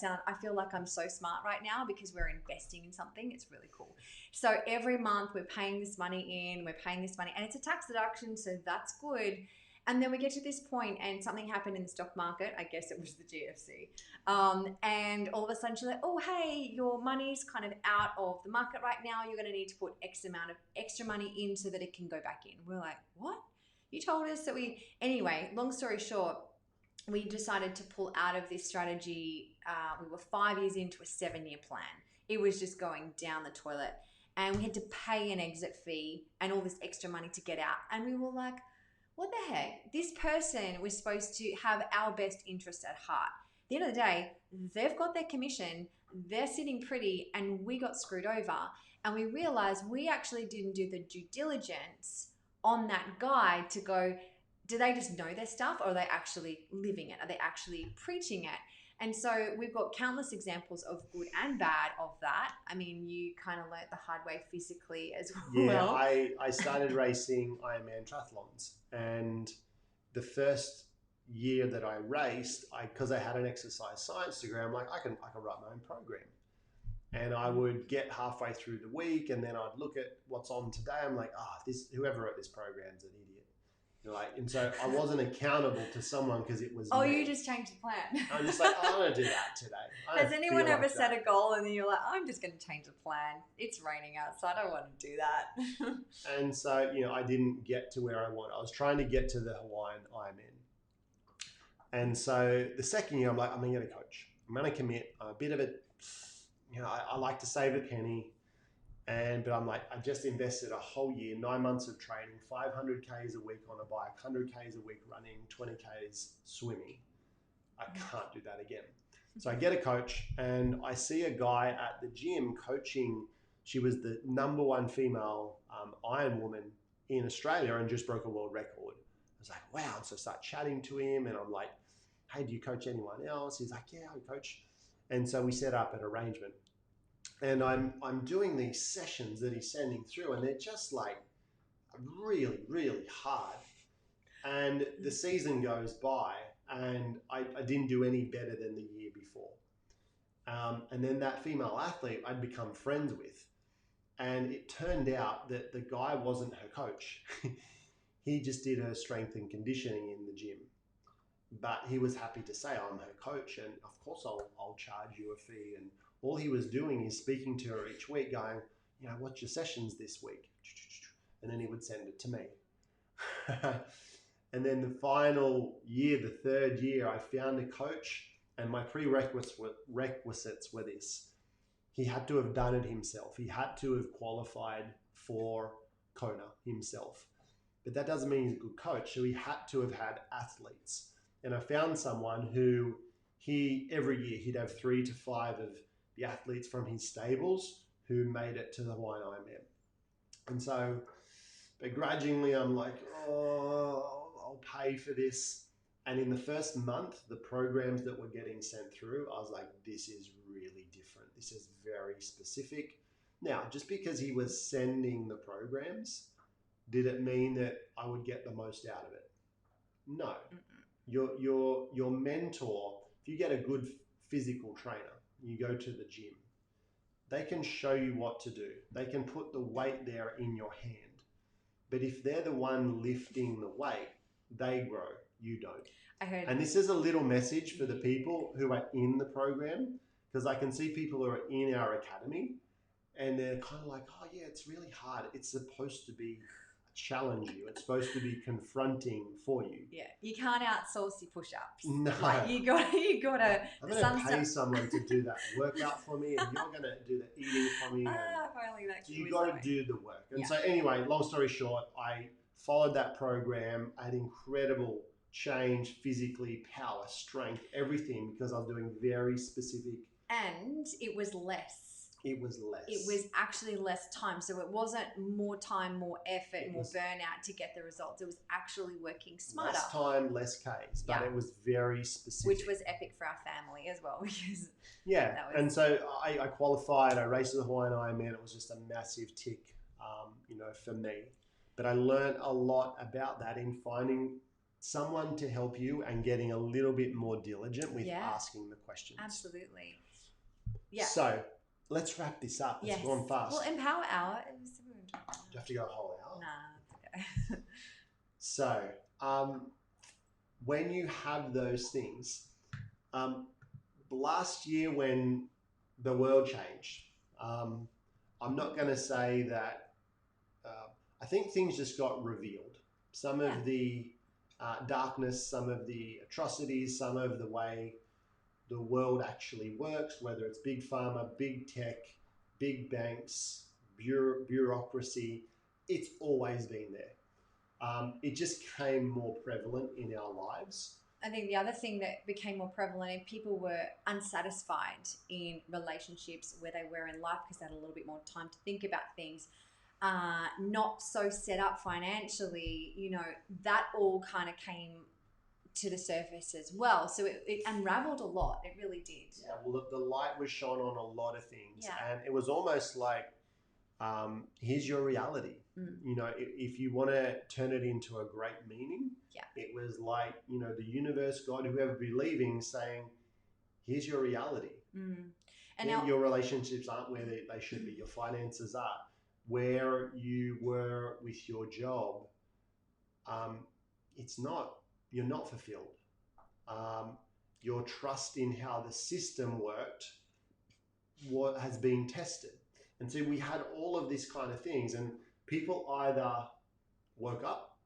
feel like I'm so smart right now because we're investing in something. It's really cool. So every month we're paying this money in, and it's a tax deduction, so that's good. And then we get to this point and something happened in the stock market. I guess it was the GFC. And all of a sudden she's like, oh, hey, your money's kind of out of the market right now. You're going to need to put X amount of extra money in so that it can go back in. We're like, what? You told us that anyway, long story short, we decided to pull out of this strategy. We were 5 years into a 7-year plan. It was just going down the toilet. And we had to pay an exit fee and all this extra money to get out. And we were like, what the heck? This person was supposed to have our best interest at heart. At the end of the day, they've got their commission, they're sitting pretty, and we got screwed over. And we realized we actually didn't do the due diligence on that guide to go, do they just know their stuff, or are they actually living it? Are they actually preaching it? And so we've got countless examples of good and bad of that. I mean, you kind of learnt the hard way physically as well. Yeah, I started racing Ironman triathlons, and the first year that I raced, because I had an exercise science degree, I'm like, I can write my own program. And I would get halfway through the week, and then I'd look at what's on today. I'm like, whoever wrote this program's an idiot. And so I wasn't accountable to someone because it was me. You just changed the plan. I'm just like, I'm going to do that today. Has anyone ever set a goal and then you're like, I'm just going to change the plan? It's raining outside. I don't want to do that. And so, I didn't get to where I wanted. I was trying to get to the Hawaiian Ironman. And so the second year, I'm like, I'm going to get a coach. I'm going to commit. I'm a bit of a, I like to save a penny. But I'm like, I just invested a whole year, 9 months of training, 500 Ks a week on a bike, 100 Ks a week running, 20 Ks swimming. I can't do that again. So I get a coach, and I see a guy at the gym coaching. She was the #1 female Iron woman in Australia and just broke a world record. I was like, wow. And so I start chatting to him, and I'm like, hey, do you coach anyone else? He's like, yeah, I coach. And so we set up an arrangement. And I'm doing these sessions that he's sending through, and they're just like really, really hard. And the season goes by, and I didn't do any better than the year before. And then that female athlete I'd become friends with, and it turned out that the guy wasn't her coach. He just did her strength and conditioning in the gym. But he was happy to say, I'm her coach, and of course I'll charge you a fee. And all he was doing is speaking to her each week, going, what's your sessions this week? And then he would send it to me. And then the final year, the third year, I found a coach, and my prerequisites were this. He had to have done it himself. He had to have qualified for Kona himself. But that doesn't mean he's a good coach. So he had to have had athletes. And I found someone who every year he'd have 3 to 5 of the athletes from his stables who made it to the Hawaiian Ironman. And so begrudgingly, I'm like, I'll pay for this. And in the first month, the programs that were getting sent through, I was like, this is really different. This is very specific. Now, just because he was sending the programs, did it mean that I would get the most out of it? No. Your mentor, if you get a good physical trainer, you go to the gym, they can show you what to do. They can put the weight there in your hand. But if they're the one lifting the weight, they grow, you don't. And this is a little message for the people who are in the program, because I can see people who are in our academy and they're kind of like, oh yeah, it's really hard. It's supposed to be challenge you. It's supposed to be confronting for you. Yeah, you can't outsource your push-ups. No, like you gotta. I'm going to pay someone to do that workout for me, and you're going to do the eating for me. You got to do the work. And so anyway, long story short, I followed that program. I had incredible change physically, power, strength, everything, because I was doing very specific. And it was less. It was less. It was actually less time. So it wasn't more time, more effort, It more was burnout to get the results. It was actually working smarter. less time, less Ks, but Yeah. it was very specific. Which was epic for our family as well, because yeah. that was- And so I qualified. I raced the Hawaiian Ironman. It was just a massive tick, for me. But I learned a lot about that in finding someone to help you and getting a little bit more diligent with Yeah. asking the questions. absolutely. Yeah. So let's wrap this up. It's Yes. gone fast. Well, Empower Hour. Do you have to go a whole hour? Nah, it's okay. So, when you have those things, last year when the world changed, I'm not going to say that. I think things just got revealed. Some Yeah. of the darkness, some of the atrocities, some of the way the world actually works, whether it's big pharma, big tech, big banks, bureaucracy, it's always been there. It just became more prevalent in our lives. I think the other thing that became more prevalent, if people were unsatisfied in relationships where they were in life because they had a little bit more time to think about things, not so set up financially, that all kind of came to the surface as well. So it unraveled a lot. It really did. Yeah, well, the light was shone on a lot of things. Yeah. And it was almost like, here's your reality. If you want to turn it into a great meaning, Yeah. it was like, the universe, God, whoever believing, saying, here's your reality. And now, your relationships aren't where they should be. Your finances are. Where you were with your job, you're not fulfilled. Your trust in how the system worked has been tested. And so we had all of these kind of things, and people either woke up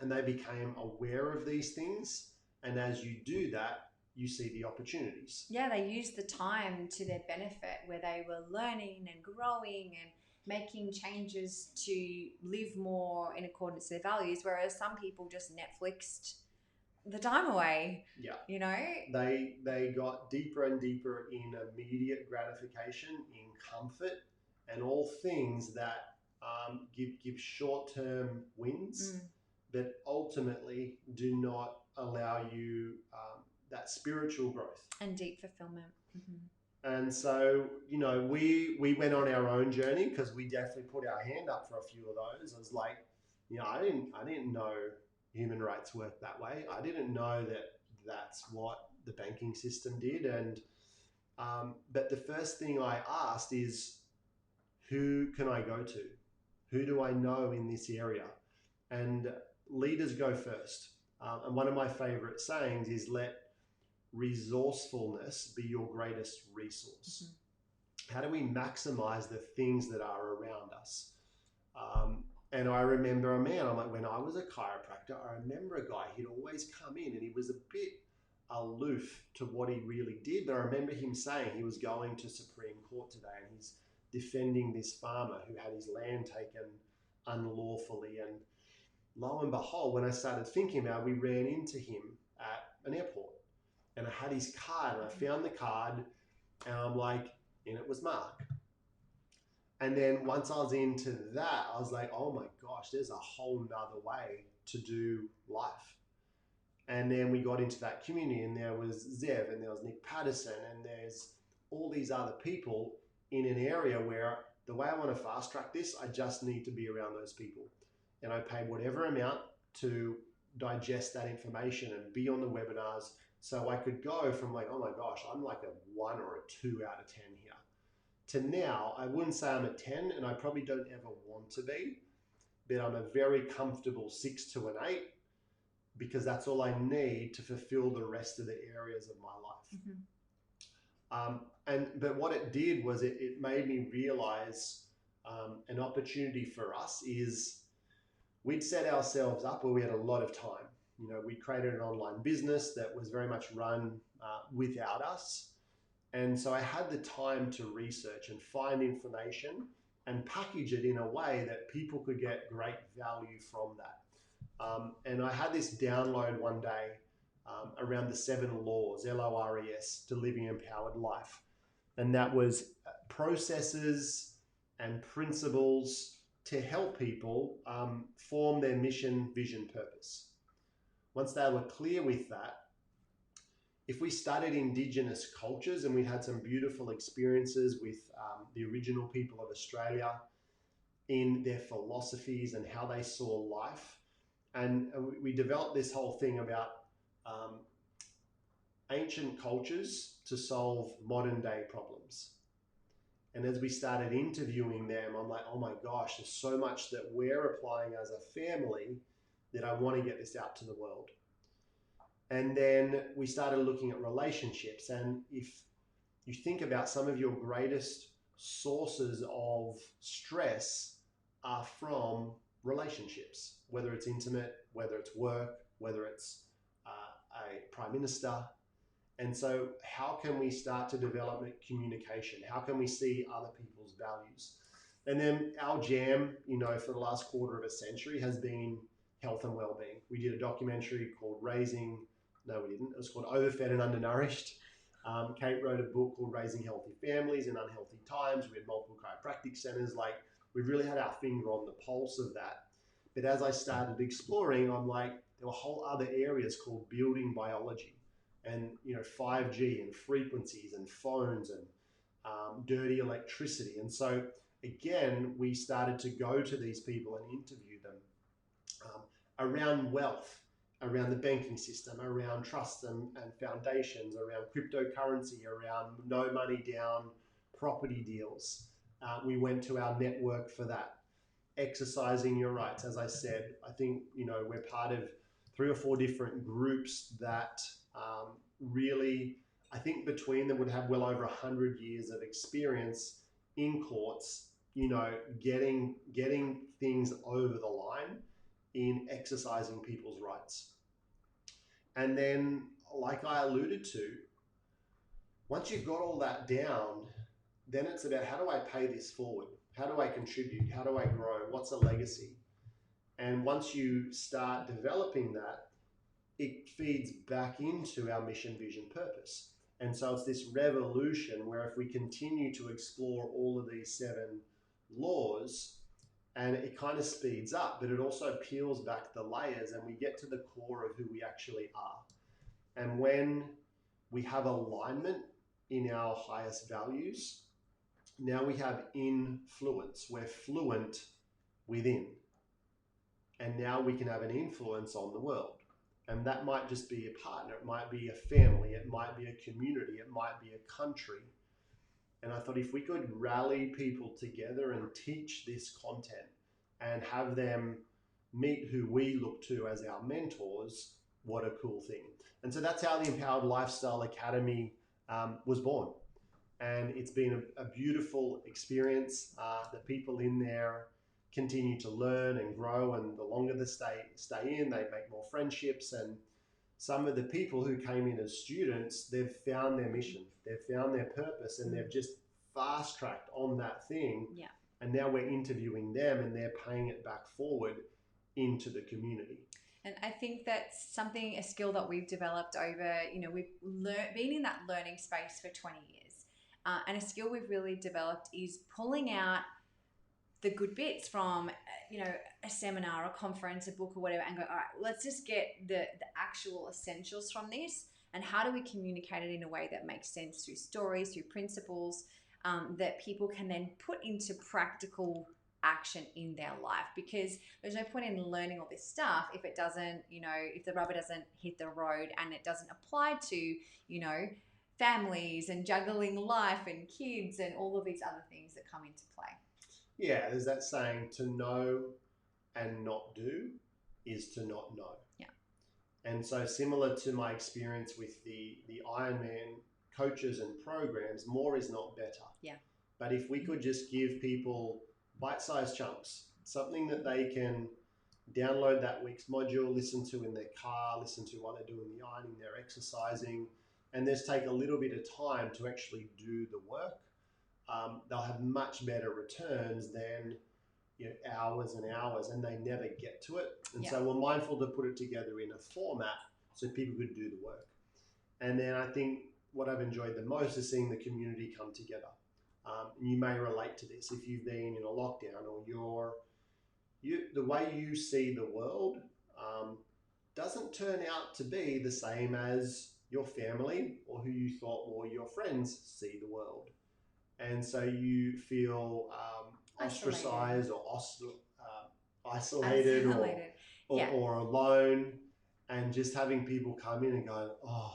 and they became aware of these things. And as you do that, you see the opportunities. Yeah, they used the time to their benefit, where they were learning and growing and making changes to live more in accordance to their values, whereas some people just Netflixed the time away. Yeah. They got deeper and deeper in immediate gratification, in comfort, and all things that give short-term wins, but ultimately do not allow you that spiritual growth and deep fulfillment. And so, we went on our own journey, because we definitely put our hand up for a few of those. It was like, I didn't know human rights worked that way. I didn't know that that's what the banking system did. And but the first thing I asked is, who can I go to? Who do I know in this area? And leaders go first. And one of my favorite sayings is, let resourcefulness be your greatest resource. How do we maximize the things that are around us? And I remember I'm like, when I was a chiropractor, I remember a guy, he'd always come in and he was a bit aloof to what he really did. But I remember him saying he was going to Supreme Court today and he's defending this farmer who had his land taken unlawfully. And lo and behold, when I started thinking about it, we ran into him at an airport. And I had his card, and I found the card, and I'm like, and it was Mark. And then once I was into that, I was like, oh my gosh, there's a whole nother way to do life. And then we got into that community, and there was Zev, and there was Nick Patterson, and there's all these other people in an area where the way I want to fast track this, I just need to be around those people. And I pay whatever amount to digest that information and be on the webinars. So I could go from like, oh my gosh, I'm like a 1 or a 2 out of 10 here, to now, I wouldn't say I'm a 10, and I probably don't ever want to be, but I'm a very comfortable 6 to an 8, because that's all I need to fulfill the rest of the areas of my life. But what it did was it made me realize an opportunity for us is, we'd set ourselves up where we had a lot of time. We created an online business that was very much run without us. And so I had the time to research and find information and package it in a way that people could get great value from that. And I had this download one day around the 7 laws, LORES, to living an empowered life. And that was processes and principles to help people form their mission, vision, purpose. Once they were clear with that, if we studied Indigenous cultures, and we had some beautiful experiences with the original people of Australia in their philosophies and how they saw life, and we developed this whole thing about ancient cultures to solve modern day problems. And as we started interviewing them, I'm like, oh my gosh, there's so much that we're applying as a family that I want to get this out to the world. And then we started looking at relationships. And if you think about some of your greatest sources of stress are from relationships, whether it's intimate, whether it's work, whether it's a prime minister. And so how can we start to develop communication? How can we see other people's values? And then our jam, for the last quarter of a century has been health and well-being. We did a documentary called no, we didn't. It was called Overfed and Undernourished. Kate wrote a book called Raising Healthy Families in Unhealthy Times. We had multiple chiropractic centers. We've really had our finger on the pulse of that. But as I started exploring, I'm like, there were whole other areas called building biology and 5G and frequencies and phones and dirty electricity. And so again, we started to go to these people and interview them around wealth, around the banking system, around trusts and foundations, around cryptocurrency, around no money down property deals. We went to our network for that. Exercising your rights, as I said, I think we're part of 3 or 4 different groups that really, I think between them would have well over 100 years of experience in courts, getting things over the line in exercising people's rights. And then, like I alluded to, once you've got all that down, then it's about, how do I pay this forward? How do I contribute? How do I grow? What's a legacy? And once you start developing that, it feeds back into our mission, vision, purpose. And so it's this revolution where if we continue to explore all of these 7 laws, and it kind of speeds up, but it also peels back the layers and we get to the core of who we actually are. And when we have alignment in our highest values, now we have influence. We're fluent within. And now we can have an influence on the world. And that might just be a partner, it might be a family, it might be a community, it might be a country. And I thought if we could rally people together and teach this content and have them meet who we look to as our mentors, what a cool thing. And so that's how the Empowered Lifestyle Academy was born. And it's been a beautiful experience. The people in there continue to learn and grow, and the longer they stay in, they make more friendships. And some of the people who came in as students, they've found their mission, they've found their purpose, and they've just fast tracked on that thing. Yeah. And now we're interviewing them and they're paying it back forward into the community. And I think that's a skill that we've developed over, we've been in that learning space for 20 years. And a skill we've really developed is pulling out the good bits from, a seminar, a conference, a book or whatever, and go, all right, let's just get the actual essentials from this. And how do we communicate it in a way that makes sense through stories, through principles, that people can then put into practical action in their life? Because there's no point in learning all this stuff if it doesn't, if the rubber doesn't hit the road and it doesn't apply to, families and juggling life and kids and all of these other things that come into play. Yeah, there's that saying, to know and not do is to not know. Yeah. And so similar to my experience with the Ironman coaches and programs, more is not better. Yeah. But if we could just give people bite-sized chunks, something that they can download that week's module, listen to in their car, listen to while they're doing the ironing, they're exercising, and just take a little bit of time to actually do the work, they'll have much better returns than hours and hours, and they never get to it. And so we're mindful to put it together in a format so people could do the work. And then I think what I've enjoyed the most is seeing the community come together. And you may relate to this if you've been in a lockdown or the way you see the world doesn't turn out to be the same as your family or who you thought were your friends see the world. And so you feel ostracized or isolated Isolated. Yeah. or alone, and just having people come in and go, oh,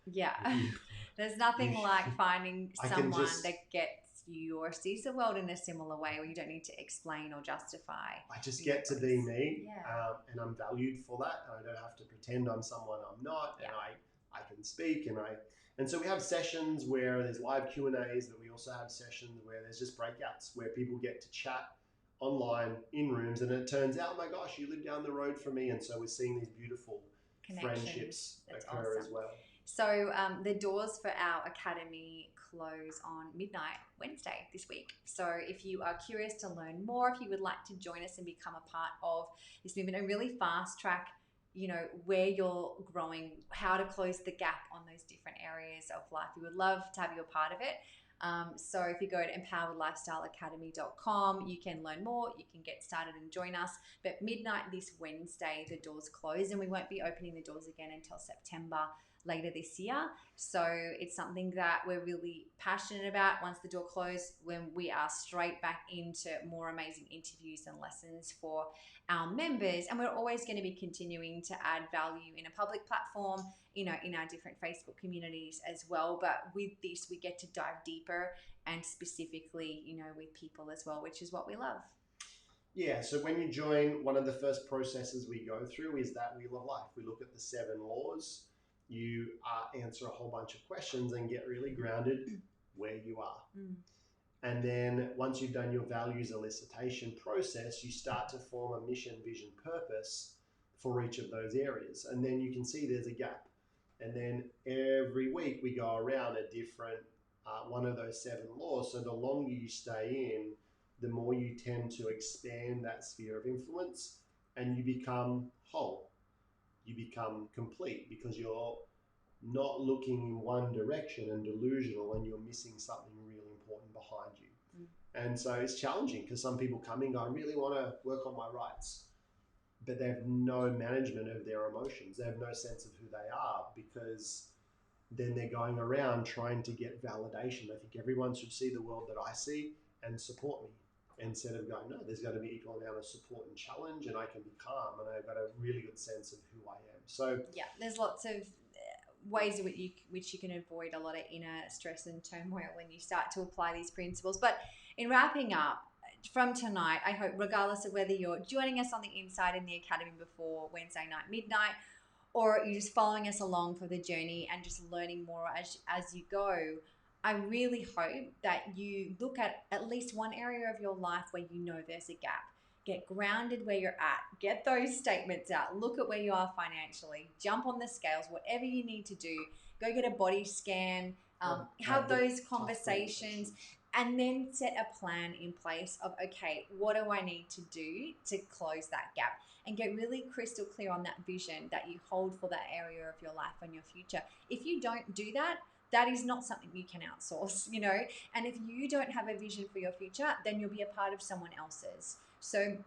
Yeah. you, There's nothing you, like finding I can someone just, that gets you or sees the world in a similar way where you don't need to explain or justify. I just your get to be choice. me, Yeah. and I'm valued for that. And I don't have to pretend I'm someone I'm not, and I can speak, and so we have sessions where there's live Q and A's, but we also have sessions where there's just breakouts where people get to chat online in rooms, and it turns out, oh my gosh, you live down the road from me, and so we're seeing these beautiful friendships That's occur awesome. as well. So the doors for our academy close on midnight Wednesday this week. So if you are curious to learn more, if you would like to join us and become a part of this movement and really fast track, where you're growing, how to close the gap on those different areas of life, we would love to have you a part of it. So if you go to empoweredlifestyleacademy.com, you can learn more, you can get started and join us. But midnight this Wednesday, the doors close, and we won't be opening the doors again until September later this year. So it's something that we're really passionate about. Once the door closed, when we are straight back into more amazing interviews and lessons for our members. And we're always going to be continuing to add value in a public platform, in our different Facebook communities as well. But with this, we get to dive deeper and specifically, with people as well, which is what we love. Yeah, so when you join, one of the first processes we go through is that wheel of life. We look at the 7 laws. You answer a whole bunch of questions and get really grounded where you are. And then once you've done your values elicitation process, you start to form a mission, vision, purpose for each of those areas. And then you can see there's a gap. And then every week we go around a different one of those 7 laws. So the longer you stay in, the more you tend to expand that sphere of influence, and you become whole. You become complete because you're not looking in one direction and delusional, and you're missing something really important behind you. And so it's challenging because some people come in and go, I really want to work on my rights, but they have no management of their emotions. They have no sense of who they are, because then they're going around trying to get validation. I think everyone should see the world that I see and support me, instead of going, no, there's got to be equal amount of support and challenge, and I can be calm, and I've got a really good sense of who I am. So yeah, there's lots of ways in which you can avoid a lot of inner stress and turmoil when you start to apply these principles. But in wrapping up, from tonight, I hope, regardless of whether you're joining us on the inside in the academy before Wednesday night midnight, or you're just following us along for the journey and just learning more as you go, I really hope that you look at least one area of your life where you know there's a gap. Get grounded where you're at. Get those statements out. Look at where you are financially. Jump on the scales, whatever you need to do. Go get a body scan. Have those conversations. And then set a plan in place of, okay, what do I need to do to close that gap? And get really crystal clear on that vision that you hold for that area of your life and your future. If you don't do that, that is not something you can outsource, And if you don't have a vision for your future, then you'll be a part of someone else's. So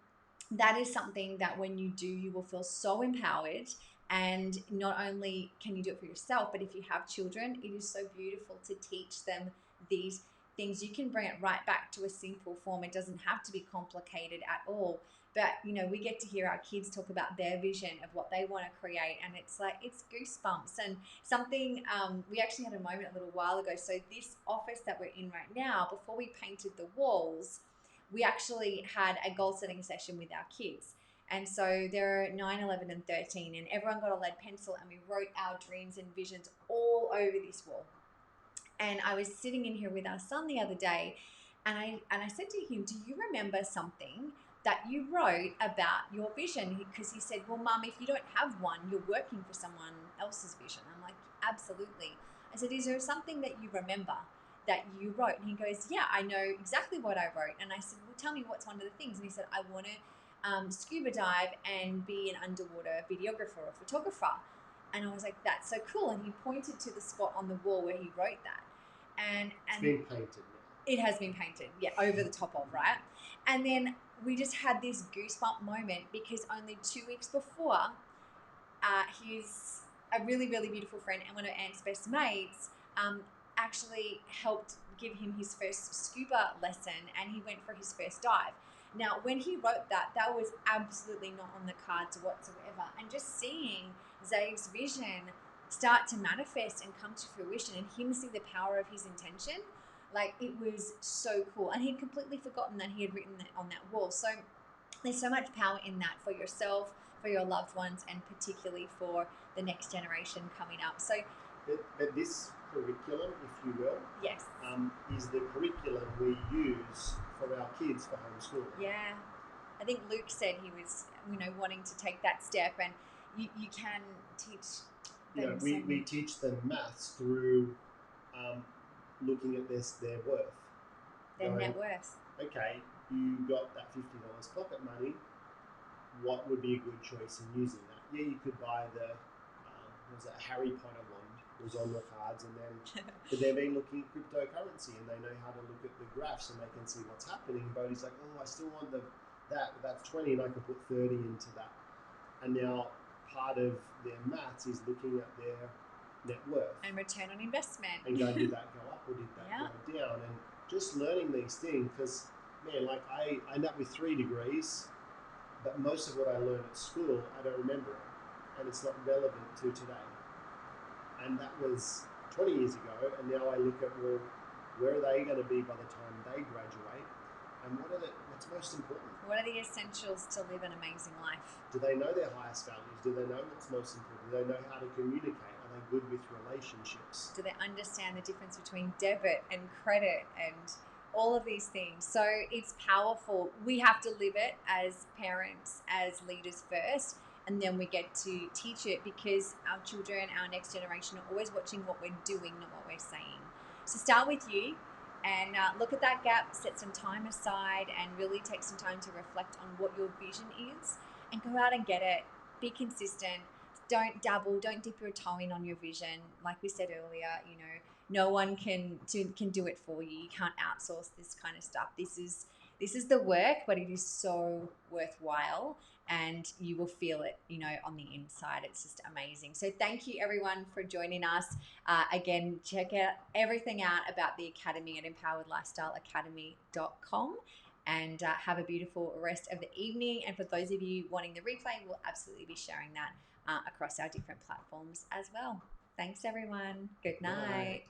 that is something that when you do, you will feel so empowered. And not only can you do it for yourself, but if you have children, it is so beautiful to teach them these things. You can bring it right back to a simple form. It doesn't have to be complicated at all. But, we get to hear our kids talk about their vision of what they want to create. And it's like, it's goosebumps. And something, we actually had a moment a little while ago. So this office that we're in right now, before we painted the walls, we actually had a goal setting session with our kids. And so they're 9, 11, and 13. And everyone got a lead pencil and we wrote our dreams and visions all over this wall. And I was sitting in here with our son the other day, and I said to him, do you remember something that you wrote about your vision? Because he said, well, Mum, if you don't have one, you're working for someone else's vision. I'm like, absolutely. I said, is there something that you remember that you wrote? And he goes, yeah, I know exactly what I wrote. And I said, well, tell me what's one of the things. And he said, I want to scuba dive and be an underwater videographer or photographer. And I was like, that's so cool. And he pointed to the spot on the wall where he wrote that. And it's being painted now. It has been painted, yeah, over the top of, right? And then we just had this goosebump moment because only 2 weeks before, his a really, really beautiful friend and one of Ant's best mates actually helped give him his first scuba lesson, and he went for his first dive. Now, when he wrote that, that was absolutely not on the cards whatsoever. And just seeing Zave's vision start to manifest and come to fruition and him see the power of his intention, like, it was so cool. And he'd completely forgotten that he had written that on that wall. So there's so much power in that for yourself, for your loved ones, and particularly for the next generation coming up. So But this curriculum, if you will, yes, is the curriculum we use for our kids for homeschooling. yeah, I think Luke said he was, wanting to take that step, and you can teach them we teach them maths through looking at their worth. their net worth. Okay, you got that $50 pocket money. What would be a good choice in using that? Yeah, you could buy the Harry Potter one was on the cards, and then but they've been looking at cryptocurrency and they know how to look at the graphs and they can see what's happening. Bodhi's like, oh, I still want that, but that's 20 and I can put 30 into that. And now part of their maths is looking at their net worth and return on investment. And going, did that go up or did that go down? And just learning these things, because man, like I end up with 3 degrees, but most of what I learned at school, I don't remember it, and it's not relevant to today. And that was 20 years ago, and now I look at, well, where are they going to be by the time they graduate, and what's most important? What are the essentials to live an amazing life? Do they know their highest values? Do they know what's most important? Do they know how to communicate? Are they good with relationships? Do they understand the difference between debit and credit and all of these things? So it's powerful. We have to live it as parents, as leaders first, and then we get to teach it, because our children, our next generation, are always watching what we're doing, not what we're saying. So start with you and look at that gap, set some time aside, and really take some time to reflect on what your vision is and go out and get it. Be consistent. Don't dabble, don't dip your toe in on your vision. Like we said earlier, no one can do it for you. You can't outsource this kind of stuff. This is the work, but it is so worthwhile, and you will feel it, on the inside. It's just amazing. So thank you everyone for joining us. Again, check out everything out about the Academy at empoweredlifestyleacademy.com. And have a beautiful rest of the evening. And for those of you wanting the replay, we'll absolutely be sharing that across our different platforms as well. Thanks everyone. Good night.